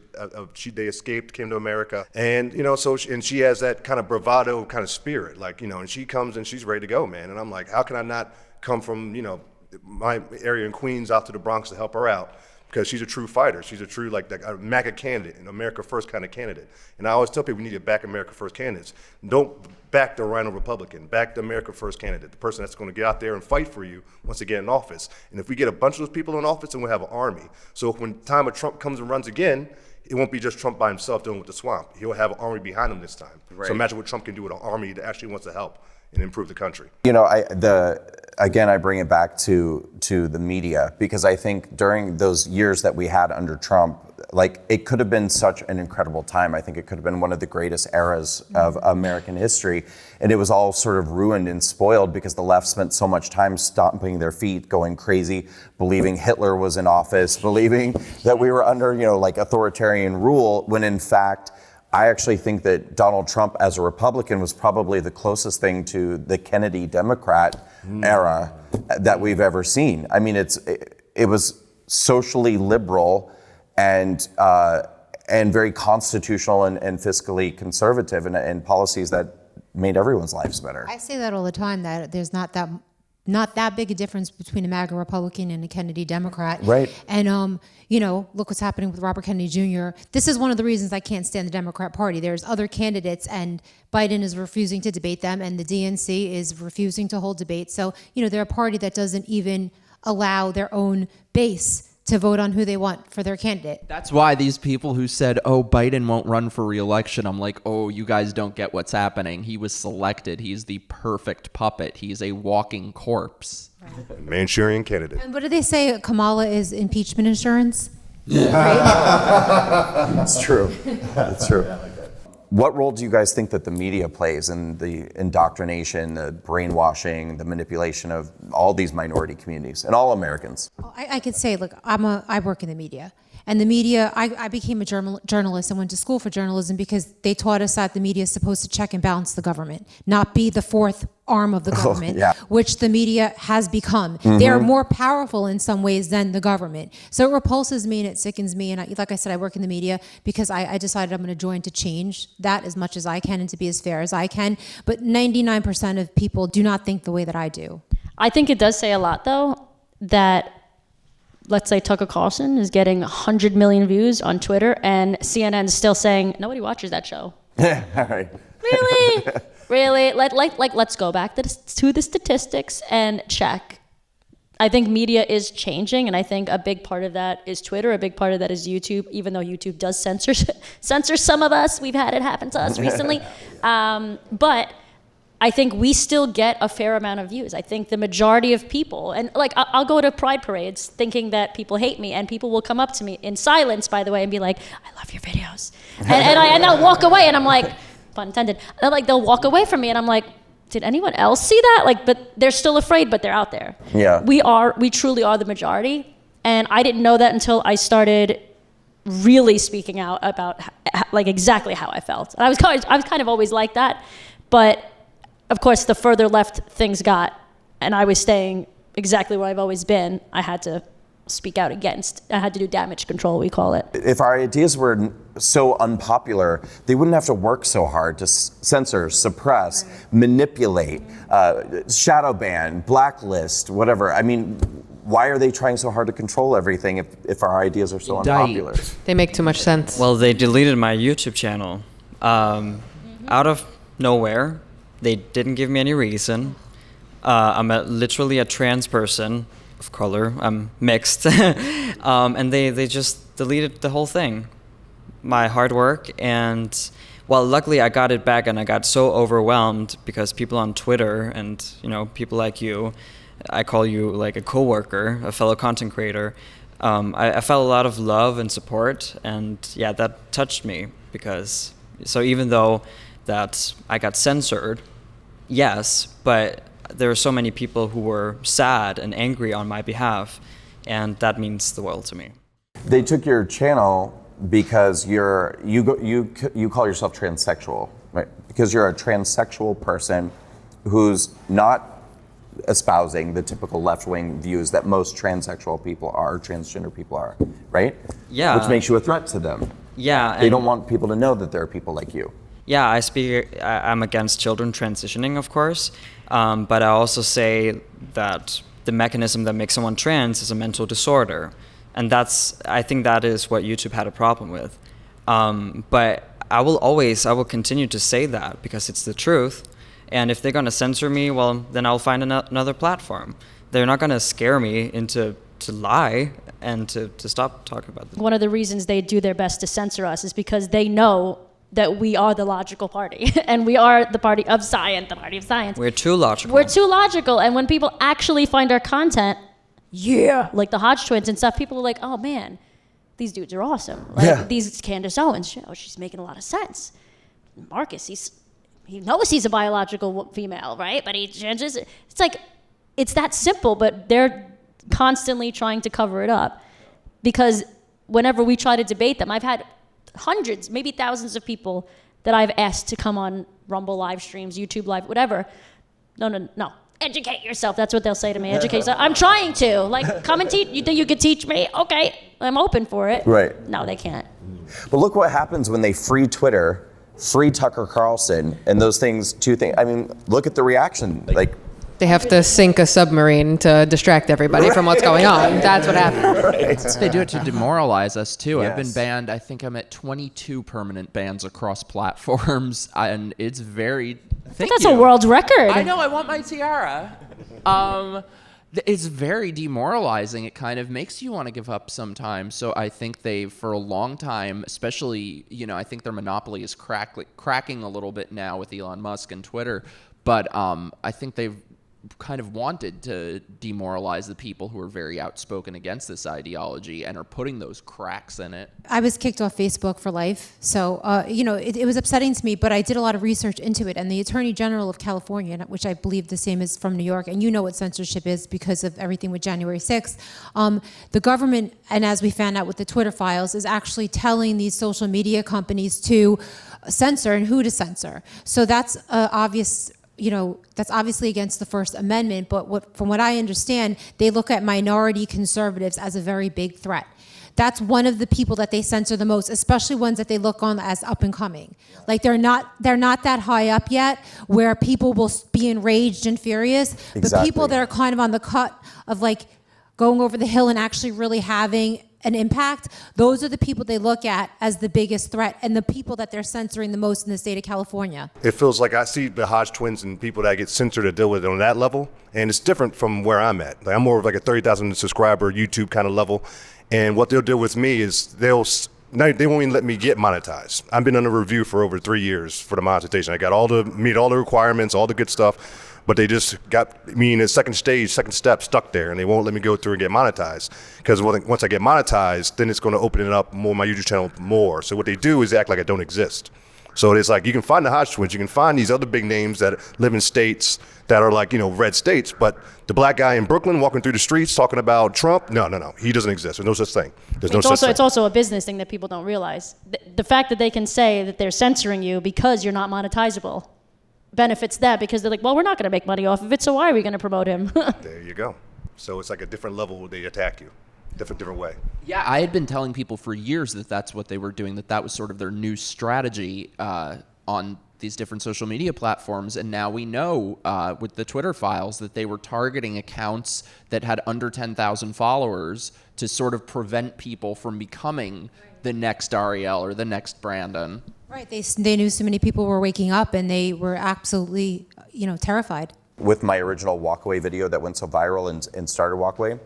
They escaped, came to America. And, you know, she has that kind of bravado kind of spirit, like, you know, and she comes and she's ready to go, man. And I'm like, how can I not come from, you know, my area in Queens out to the Bronx to help her out? Because she's a true fighter. She's a true, like a MAGA candidate, an America First kind of candidate. And I always tell people we need to back America First candidates. Don't back the Rhino Republican. Back the America First candidate, the person that's going to get out there and fight for you once they get in office. And if we get a bunch of those people in office, then we'll have an army. So when time of Trump comes and runs again, it won't be just Trump by himself dealing with the swamp. He'll have an army behind him this time. Right. So imagine what Trump can do with an army that actually wants to help and improve the country. You know, again, I bring it back to the media, because I think during those years that we had under Trump, like, it could have been such an incredible time. I think it could have been one of the greatest eras of American history. And it was all sort of ruined and spoiled because the left spent so much time stomping their feet, going crazy, believing Hitler was in office, believing that we were under, you know, like authoritarian rule, when in fact, I actually think that Donald Trump as a Republican was probably the closest thing to the Kennedy Democrat era that we've ever seen. I mean, it was socially liberal and very constitutional and fiscally conservative, and policies that made everyone's lives better. I say that all the time, that there's not that big a difference between a MAGA Republican and a Kennedy Democrat. Right. And, you know, look what's happening with Robert Kennedy Jr. This is one of the reasons I can't stand the Democrat Party. There's other candidates, and Biden is refusing to debate them, and the DNC is refusing to hold debates. So, you know, they're a party that doesn't even allow their own base to vote on who they want for their candidate. That's why these people who said, oh, Biden won't run for re-election, I'm like, oh, you guys don't get what's happening. He was selected. He's the perfect puppet. He's a walking corpse. Right. Manchurian candidate. And what do they say? Kamala is impeachment insurance? Yeah. Right? That's true. That's true. What role do you guys think that the media plays in the indoctrination, the brainwashing, the manipulation of all these minority communities and all Americans? I could say, look, I work in the media. And the media, I became a journalist and went to school for journalism because they taught us that the media is supposed to check and balance the government, not be the fourth arm of the government, which the media has become. Mm-hmm. They are more powerful in some ways than the government. So it repulses me and it sickens me. And like I said, I work in the media because I decided I'm going to join to change that as much as I can and to be as fair as I can. But 99% of people do not think the way that I do. I think it does say a lot, though, that let's say Tucker Carlson is getting 100 million views on Twitter and CNN's still saying, nobody watches that show. Yeah, all right. Really? Really? Let's go back to the statistics and check. I think media is changing, and I think a big part of that is Twitter, a big part of that is YouTube, even though YouTube does censor some of us. We've had it happen to us recently. But I think we still get a fair amount of views. I think the majority of people, and like I'll go to pride parades thinking that people hate me, and people will come up to me in silence, by the way, and be like, I love your videos. And I'll walk away, and I'm like, pun intended, they'll walk away from me, and I'm like, did anyone else see that? Like, but they're still afraid, but they're out there. Yeah. We truly are the majority. And I didn't know that until I started really speaking out about like exactly how I felt. And I was kind of always like that. But of course, the further left things got, and I was staying exactly where I've always been, I had to speak out against. I had to do damage control, we call it. If our ideas were so unpopular, they wouldn't have to work so hard to censor, suppress, manipulate, shadow ban, blacklist, whatever. I mean, why are they trying so hard to control everything if our ideas are so unpopular? They make too much sense. Well, they deleted my YouTube channel out of nowhere. They didn't give me any reason. I'm literally a trans person of color. I'm mixed. And they just deleted the whole thing. My hard work. And well, luckily I got it back, and I got so overwhelmed because people on Twitter and, people like you, I call you like a coworker, a fellow content creator. I felt a lot of love and support, and yeah, that touched me because, so even though that I got censored, yes, but there are so many people who were sad and angry on my behalf, and that means the world to me. They took your channel because you call yourself transsexual, right? Because you're a transsexual person who's not espousing the typical left-wing views that most transsexual people are, transgender people are, right? Yeah. Which makes you a threat to them. Yeah. They don't want people to know that there are people like you. Yeah, I'm against children transitioning, of course, but I also say that the mechanism that makes someone trans is a mental disorder, and I think that is what YouTube had a problem with. But I will continue to say that because it's the truth, and if they're going to censor me, well, then I'll find another platform. They're not going to scare me into to lie and to stop talking about this. One of the reasons they do their best to censor us is because they know that we are the logical party, and we are the party of science, the party of science. We're too logical. We're too logical, and when people actually find our content, like the Hodge twins and stuff, people are like, oh man, these dudes are awesome. Like, these Candace Owens, she's making a lot of sense. Marcus, he knows he's a biological female, right? But he changes. It's like, it's that simple, but they're constantly trying to cover it up. Because whenever we try to debate them, I've had hundreds, maybe thousands of people that I've asked to come on Rumble live streams, YouTube live, whatever. No. Educate yourself. That's what they'll say to me. Educate yourself. I'm trying to. Like, come and teach. You think you could teach me? Okay, I'm open for it. Right. No, they can't. But look what happens when they free Twitter, free Tucker Carlson, and those things, I mean, look at the reaction. Like, They have to sink a submarine to distract everybody from what's going on. That's what happens. right. They do it to demoralize us too. Yes. I've been banned. I think I'm at 22 permanent bans across platforms, and it's very. That's a world record. I know. I want my tiara. It's very demoralizing. It kind of makes you want to give up sometimes. So I think for a long time, especially, I think their monopoly is cracking a little bit now with Elon Musk and Twitter. But I think they've kind of wanted to demoralize the people who are very outspoken against this ideology and are putting those cracks in it. I was kicked off Facebook for life. So, it was upsetting to me, but I did a lot of research into it. And the Attorney General of California, which I believe the same is from New York, and you know what censorship is because of everything with January 6th, the government, and as we found out with the Twitter files, is actually telling these social media companies to censor and who to censor. So that's obvious. That's obviously against the First Amendment, but from what I understand, they look at minority conservatives as a very big threat. That's one of the people that they censor the most, especially ones that they look on as up and coming. Like they're not that high up yet where people will be enraged and furious, but people that are kind of on the cut of like going over the hill and actually really having an impact, those are the people they look at as the biggest threat and the people that they're censoring the most in the state of California. It feels like I see the Hodge twins and people that get censored to deal with it on that level, and it's different from where I'm at. Like, I'm more of like a 30,000 subscriber YouTube kind of level, and what they'll do with me is they won't even let me get monetized. I've been under review for over 3 years for the monetization. I got meet all the requirements, all the good stuff, but they just got me in a second step stuck there, and they won't let me go through and get monetized. Because once I get monetized, then it's going to open it up more, my YouTube channel more. So what they do is act like I don't exist. So it's like you can find the Hodge twins, you can find these other big names that live in states that are like, red states, but the black guy in Brooklyn walking through the streets talking about Trump, no, he doesn't exist. There's no such thing. It's also a business thing that people don't realize. The fact that they can say that they're censoring you because you're not monetizable benefits them, because they're like, well, we're not going to make money off of it, so why are we going to promote him? There you go. So it's like a different level they attack you, different way. Yeah, I had been telling people for years that that's what they were doing, that was sort of their new strategy on these different social media platforms. And now we know with the Twitter files that they were targeting accounts that had under 10,000 followers to sort of prevent people from becoming the next Ariel or the next Brandon. Right, they knew so many people were waking up, and they were absolutely, terrified. With my original WalkAway video that went so viral and started WalkAway,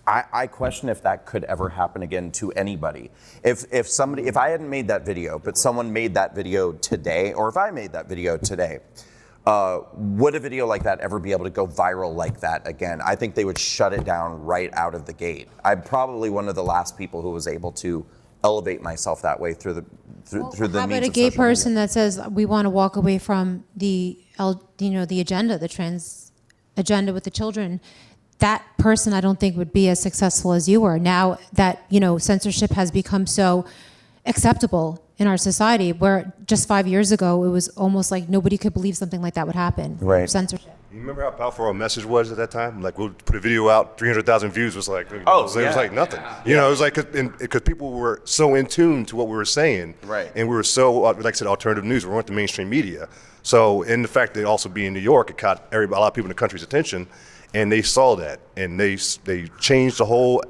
I question if that could ever happen again to anybody. If I hadn't made that video, but someone made that video today, or if I made that video today, would a video like that ever be able to go viral like that again? I think they would shut it down right out of the gate. I'm probably one of the last people who was able to elevate myself that way through the means of social media. How about a gay person that says we want to walk away from the agenda, the trans agenda with the children? That person, I don't think, would be as successful as you were. Now that censorship has become so acceptable in our society, where just 5 years ago it was almost like nobody could believe something like that would happen. Right. Censorship. You remember how powerful our message was at that time? Like, we'll put a video out, 300,000 views was like, it was like nothing. It was like, because people were so in tune to what we were saying. Right. And we were so, like I said, alternative news. We weren't the mainstream media. So, in the fact that also being in New York, it caught a lot of people in the country's attention, and they saw that, and they changed the whole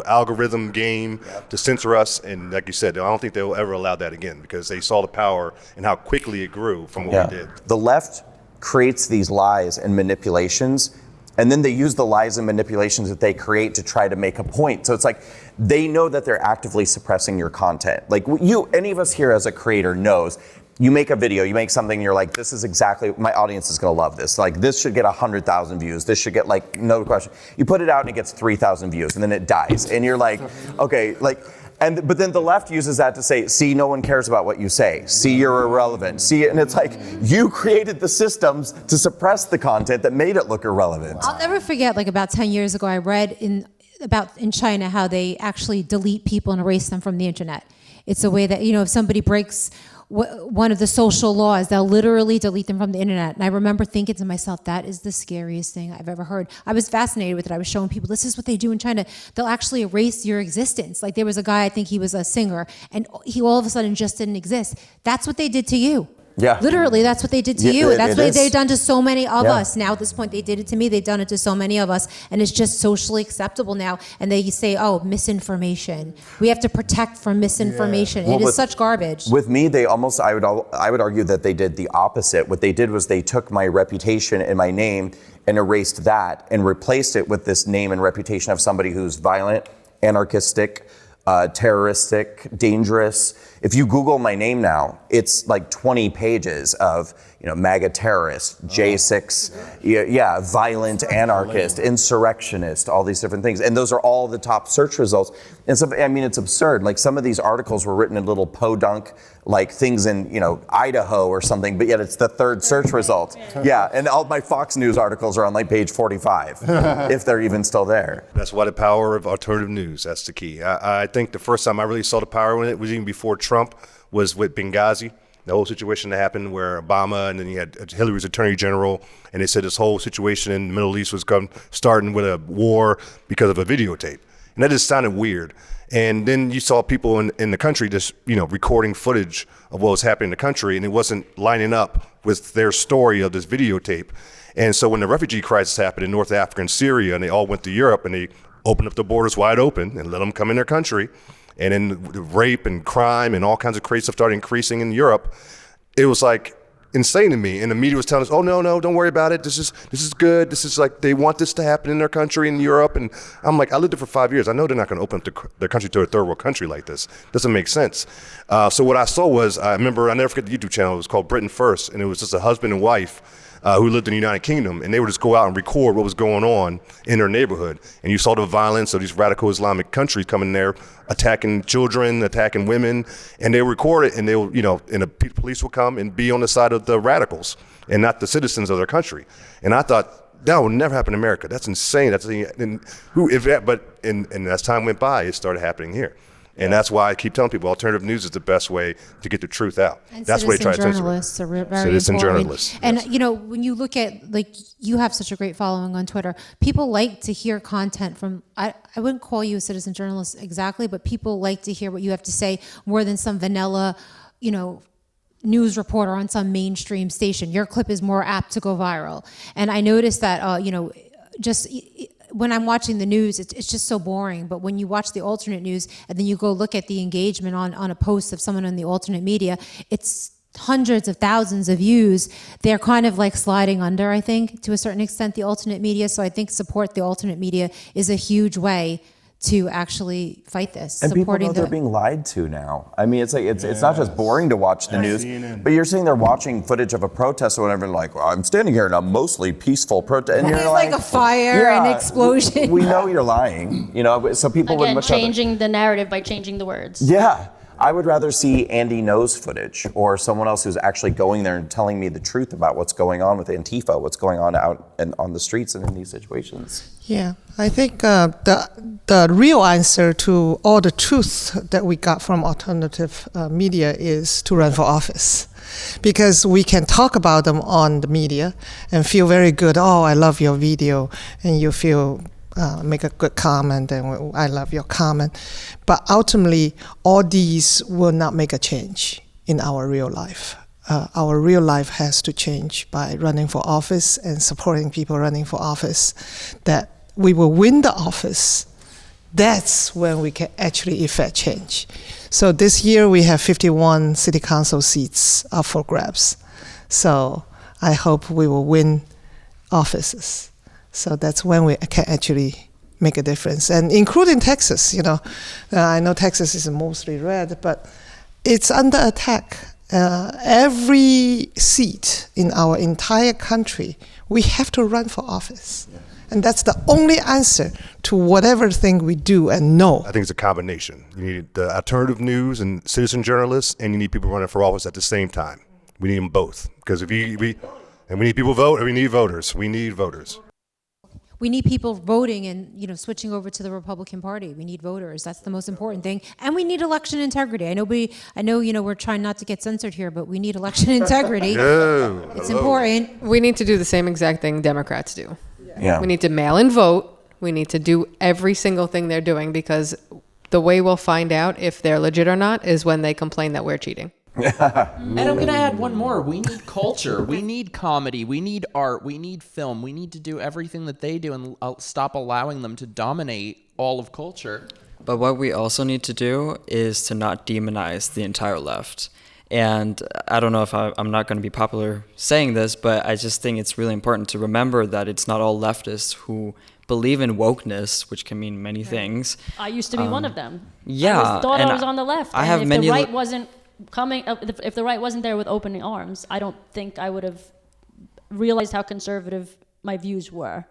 algorithm game to censor us. And like you said, I don't think they'll ever allow that again, because they saw the power and how quickly it grew from what we did. The left creates these lies and manipulations, and then they use the lies and manipulations that they create to try to make a point. So it's like they know that they're actively suppressing your content. Like any of us here as a creator knows, you make a video, you make something, you're like, this is exactly, my audience is gonna love this. Like, this should get 100,000 views. This should get, like, no question. You put it out and it gets 3,000 views, and then it dies. And you're like, okay, like, but then the left uses that to say, see, no one cares about what you say. See, you're irrelevant. See, and it's like, you created the systems to suppress the content that made it look irrelevant. I'll never forget, like about 10 years ago, I read in China how they actually delete people and erase them from the internet. It's a way that, if somebody breaks one of the social laws, they'll literally delete them from the internet. And I remember thinking to myself, that is the scariest thing I've ever heard. I was fascinated with it. I was showing people, this is what they do in China. They'll actually erase your existence. Like, there was a guy, I think he was a singer, and he all of a sudden just didn't exist. That's what they did to you. Yeah. Literally, that's what they did to you. That's what they've done to so many of Yeah. us. Now, at this point, they did it to me. They've done it to so many of us. And it's just socially acceptable now. And they say, oh, misinformation. We have to protect from misinformation. Well, it is such garbage. With me, they almost, I would argue that they did the opposite. What they did was they took my reputation and my name and erased that and replaced it with this name and reputation of somebody who's violent, anarchistic, terroristic, dangerous. If you Google my name now, it's like 20 pages of, MAGA terrorist, J6, violent anarchist, insurrectionist, all these different things. And those are all the top search results. And so, it's absurd. Like, some of these articles were written in little podunk, like things in, Idaho or something, but yet it's the third search result. Yeah, and all my Fox News articles are on like page 45, if they're even still there. That's why the power of alternative news, that's the key. I think the first time I really saw the power in it was even before Trump, was with Benghazi. The whole situation that happened where Obama, and then you had Hillary's attorney general, and they said this whole situation in the Middle East was starting with a war because of a videotape. And that just sounded weird. And then you saw people in the country just, recording footage of what was happening in the country, and it wasn't lining up with their story of this videotape. And so when the refugee crisis happened in North Africa and Syria, and they all went to Europe, and they opened up the borders wide open and let them come in their country, and then rape and crime and all kinds of crazy stuff started increasing in Europe, it was like insane to me. And the media was telling us, oh, no, don't worry about it. This is good. This is like, they want this to happen in their country, in Europe. And I'm like, I lived there for 5 years. I know they're not going to open up their country to a third world country like this. Doesn't make sense. So what I saw was, I never forget the YouTube channel. It was called Britain First. And it was just a husband and wife who lived in the United Kingdom, and they would just go out and record what was going on in their neighborhood. And you saw the violence of these radical Islamic countries coming there, attacking children, attacking women, and they would record it, and they would, and the police would come and be on the side of the radicals and not the citizens of their country. And I thought, that would never happen in America. That's insane. And as time went by, it started happening here. And that's why I keep telling people alternative news is the best way to get the truth out. And that's why they try to censor journalists it. are very Citizen important. journalists. And yes. when you look at, like, you have such a great following on Twitter. People like to hear content from, I wouldn't call you a citizen journalist exactly, but people like to hear what you have to say more than some vanilla, news reporter on some mainstream station. Your clip is more apt to go viral. And I noticed that, just when I'm watching the news, it's just so boring. But when you watch the alternate news and then you go look at the engagement on a post of someone on the alternate media, it's hundreds of thousands of views. They're kind of like sliding under, I think, to a certain extent, the alternate media. So I think support the alternate media is a huge way to actually fight this. And people know they're being lied to now. I mean, it's like it's not just boring to watch the news, but you're sitting there watching footage of a protest or whatever, and like, well, I'm standing here in a mostly peaceful protest, and you're like a fire and explosion. We know you're lying, so people would Again, much rather- changing the narrative by changing the words. Yeah. I would rather see Andy Knows footage or someone else who's actually going there and telling me the truth about what's going on with Antifa, what's going on out and on the streets and in these situations. Yeah, I think the real answer to all the truth that we got from alternative media is to run for office. Because we can talk about them on the media and feel very good. Oh, I love your video, and you feel make a good comment, and I love your comment. But ultimately, all these will not make a change in our real life. Our real life has to change by running for office and supporting people running for office, that we will win the office. That's when we can actually effect change. So this year we have 51 city council seats up for grabs. So I hope we will win offices. So that's when we can actually make a difference. And including Texas, I know Texas is mostly red, but it's under attack. Every seat in our entire country, we have to run for office. Yeah. And that's the only answer to whatever thing we do and know. I think it's a combination. You need the alternative news and citizen journalists, and you need people running for office at the same time. We need them both. Because we need people vote, and we need voters. We need voters. We need people voting and switching over to the Republican Party. We need voters. That's the most important thing. And we need election integrity. I know we're trying not to get censored here, but we need election integrity. It's important. We need to do the same exact thing Democrats do. Yeah. We need to mail in vote. We need to do every single thing they're doing, because the way we'll find out if they're legit or not is when they complain that we're cheating. And I'm going to add one more. We need culture. We need comedy. We need art. We need film. We need to do everything that they do and stop allowing them to dominate all of culture. But what we also need to do is to not demonize the entire left. And I don't know if I'm not going to be popular saying this, but I just think it's really important to remember that it's not all leftists who believe in wokeness, which can mean many things. I used to be one of them. Yeah. I thought I was on the left. I have many. If the right wasn't coming, if the right wasn't there with opening arms, I don't think I would have realized how conservative my views were.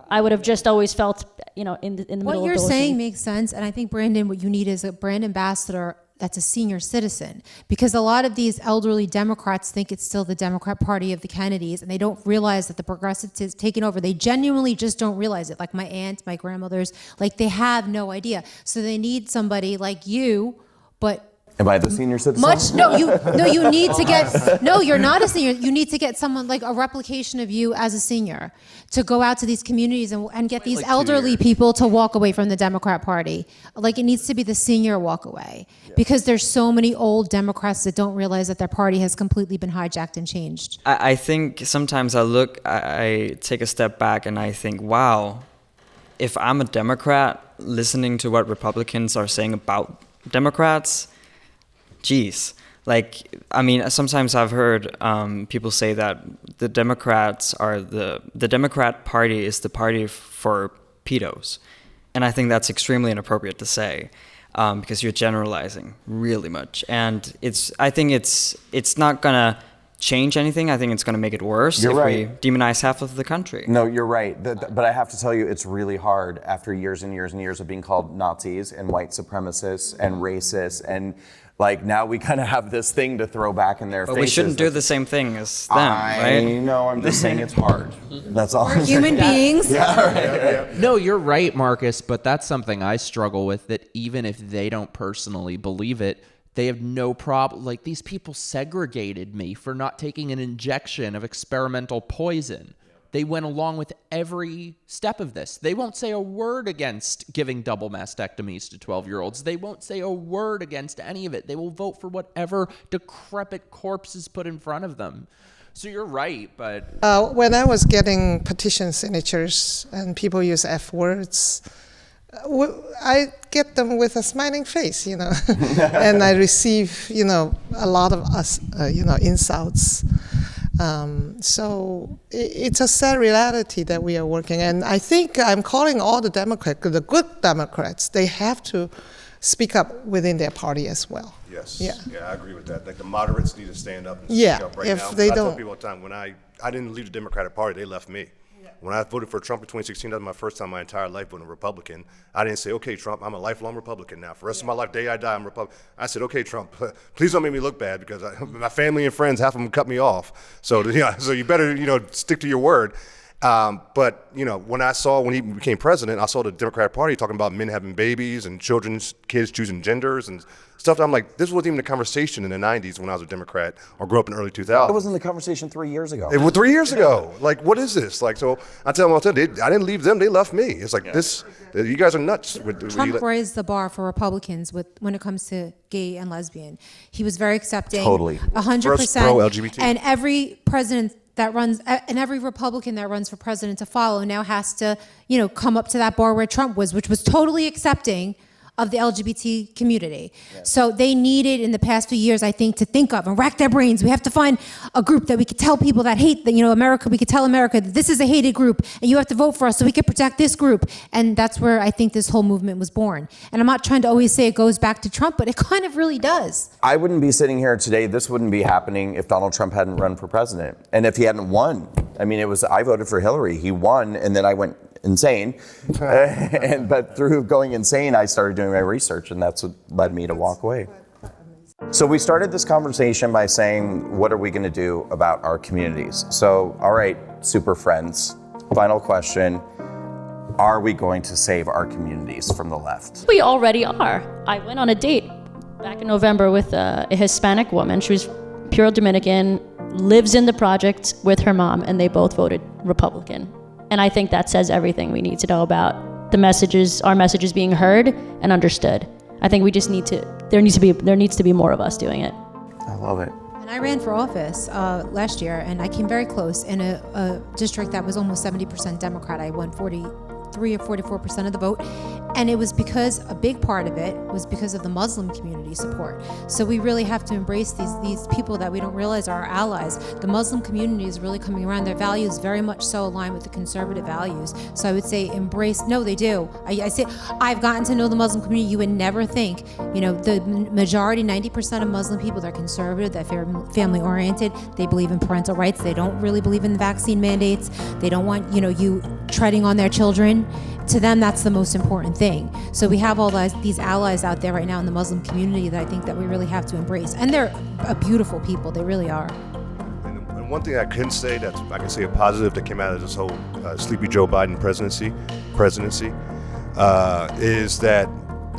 I would have just always felt, in the middle of the ocean. What you're saying makes sense, and I think, Brandon, what you need is a brand ambassador that's a senior citizen, because a lot of these elderly Democrats think it's still the Democrat Party of the Kennedys, and they don't realize that the progressives is taking over. They genuinely just don't realize it. Like my aunt, my grandmothers, they have no idea. So they need somebody like you, but Am I the senior citizen? you need to get, no, you're not a senior. You need to get someone like a replication of you as a senior to go out to these communities and get these elderly people to walk away from the Democrat Party. It needs to be the senior walk away, because there's so many old Democrats that don't realize that their party has completely been hijacked and changed. I think sometimes I take a step back and I think, wow, if I'm a Democrat listening to what Republicans are saying about Democrats, geez. Sometimes I've heard people say that the Democrats are the Democrat Party is the party for pedos. And I think that's extremely inappropriate to say, because you're generalizing really much. And I think it's not gonna change anything. I think it's going to make it worse You're if right. we demonize half of the country. No, you're right. But I have to tell you, it's really hard after years and years and years of being called Nazis and white supremacists and racists. And like now we kind of have this thing to throw back in their But faces. we shouldn't do the same thing as them, I right? know, I'm just saying it's hard. That's all. I'm Human saying. beings. No, you're right, Marcus, but that's something I struggle with, that even if they don't personally believe it, they have no problem. Like, these people segregated me for not taking an injection of experimental poison. They went along with every step of this. They won't say a word against giving double mastectomies to 12-year-olds. They won't say a word against any of it. They will vote for whatever decrepit corpse is put in front of them. So you're right, but... When I was getting petition signatures and people use F words, I get them with a smiling face, you know, and I receive, you know, a lot of insults. So it's a sad reality that we are working, and I think I'm calling all the Democrats, the good Democrats, they have to speak up within their party as well. Yes. Yeah. Yeah, I agree with that. Like the moderates need to stand up and Yeah, speak up right if now. they I tell don't- people all the time, when I didn't leave the Democratic Party, they left me. When I voted for Trump in 2016, that was my first time in my entire life voting Republican. I didn't say, okay, Trump, I'm a lifelong Republican now. For the rest of my life, day I die, I'm Republican. I said, okay, Trump, please don't make me look bad because my family and friends, half of them cut me off. So, so you better, stick to your word. But, when he became president, I saw the Democratic Party talking about men having babies and kids choosing genders and stuff. I'm like, this wasn't even a conversation in the 90s when I was a Democrat or grew up in the early 2000s. It wasn't the conversation 3 years ago. It was 3 years ago. Like, what is this? Like, so I tell them all the time, I didn't leave them, they left me. It's like, you guys are nuts. Trump raised the bar for Republicans when it comes to gay and lesbian. He was very accepting. Totally. 100%. First pro-LGBT. And every president that runs, and every Republican that runs for president to follow now has to, come up to that bar where Trump was, which was totally accepting of the LGBT community. Yeah. So they needed in the past few years, I think, to think of and rack their brains. We have to find a group that we could tell people that hate America. We could tell America that this is a hated group and you have to vote for us so we can protect this group. And that's where I think this whole movement was born. And I'm not trying to always say it goes back to Trump, but it kind of really does. I wouldn't be sitting here today. This wouldn't be happening if Donald Trump hadn't run for president. And if he hadn't won. I mean, I voted for Hillary. He won, and then I went insane. But through going insane, I started doing my research, and that's what led me to WalkAway. So we started this conversation by saying, what are we going to do about our communities? So, all right, super friends, final question. Are we going to save our communities from the left? We already are. I went on a date back in November with a Hispanic woman. She was pure Dominican, lives in the project with her mom, and they both voted Republican. And I think that says everything we need to know about our messages being heard and understood. I think we just there needs to be more of us doing it. I love it. And I ran for office last year, and I came very close in a district that was almost 70% Democrat. I won 43 or 44% of the vote. And it was because a big part of it was because of the Muslim community support. So we really have to embrace these people that we don't realize are our allies. The Muslim community is really coming around. Their values very much so align with the conservative values. So I would say no, they do. I say, I've gotten to know the Muslim community. You would never think, the majority, 90% of Muslim people, they're conservative, they're family oriented. They believe in parental rights. They don't really believe in the vaccine mandates. They don't want, you treading on their children. To them, that's the most important thing. So we have all these allies out there right now in the Muslim community that I think that we really have to embrace. And they're a beautiful people. They really are. And one thing I can say a positive that came out of this whole Sleepy Joe Biden presidency, is that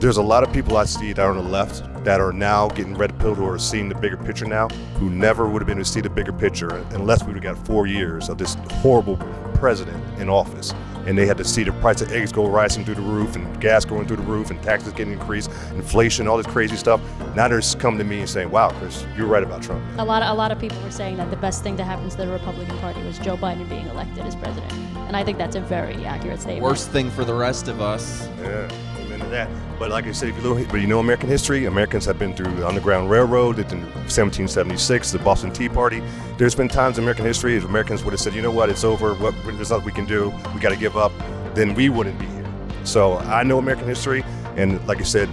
there's a lot of people I see that are on the left that are now getting red pilled, who are seeing the bigger picture now, who never would have been to see the bigger picture unless we would have got 4 years of this horrible president in office. And they had to see the price of eggs go rising through the roof and gas going through the roof and taxes getting increased, inflation, all this crazy stuff. Now they're just coming to me and saying, wow, Chris, you're right about Trump. A lot of people were saying that the best thing to happen to the Republican Party was Joe Biden being elected as president. And I think that's a very accurate statement. Worst thing for the rest of us. Yeah, amen to that. But like I said, if you know American history, Americans have been through the Underground Railroad, in 1776, the Boston Tea Party. There's been times in American history, if Americans would have said, you know what, it's over, there's nothing we can do, we got to give up, then we wouldn't be here. So I know American history, and like I said,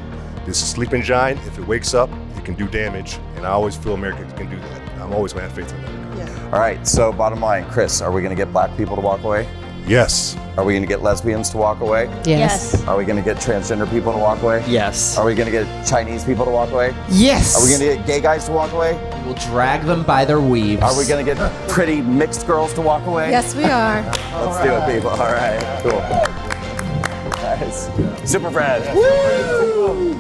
This sleeping giant, if it wakes up, it can do damage, and I always feel America can do that. I'm always going to have faith in America. All right, so bottom line, Chris, are we going to get black people to walk away? Yes. Are we going to get lesbians to walk away? Yes. Are we going to get transgender people to walk away? Yes. Are we going to get Chinese people to walk away? Yes. Are we going to get gay guys to walk away? We'll drag them by their weaves. Are we going to get pretty mixed girls to walk away? Yes, we are. Let's do it, people. All right, cool. Nice. Super Friends. Woo!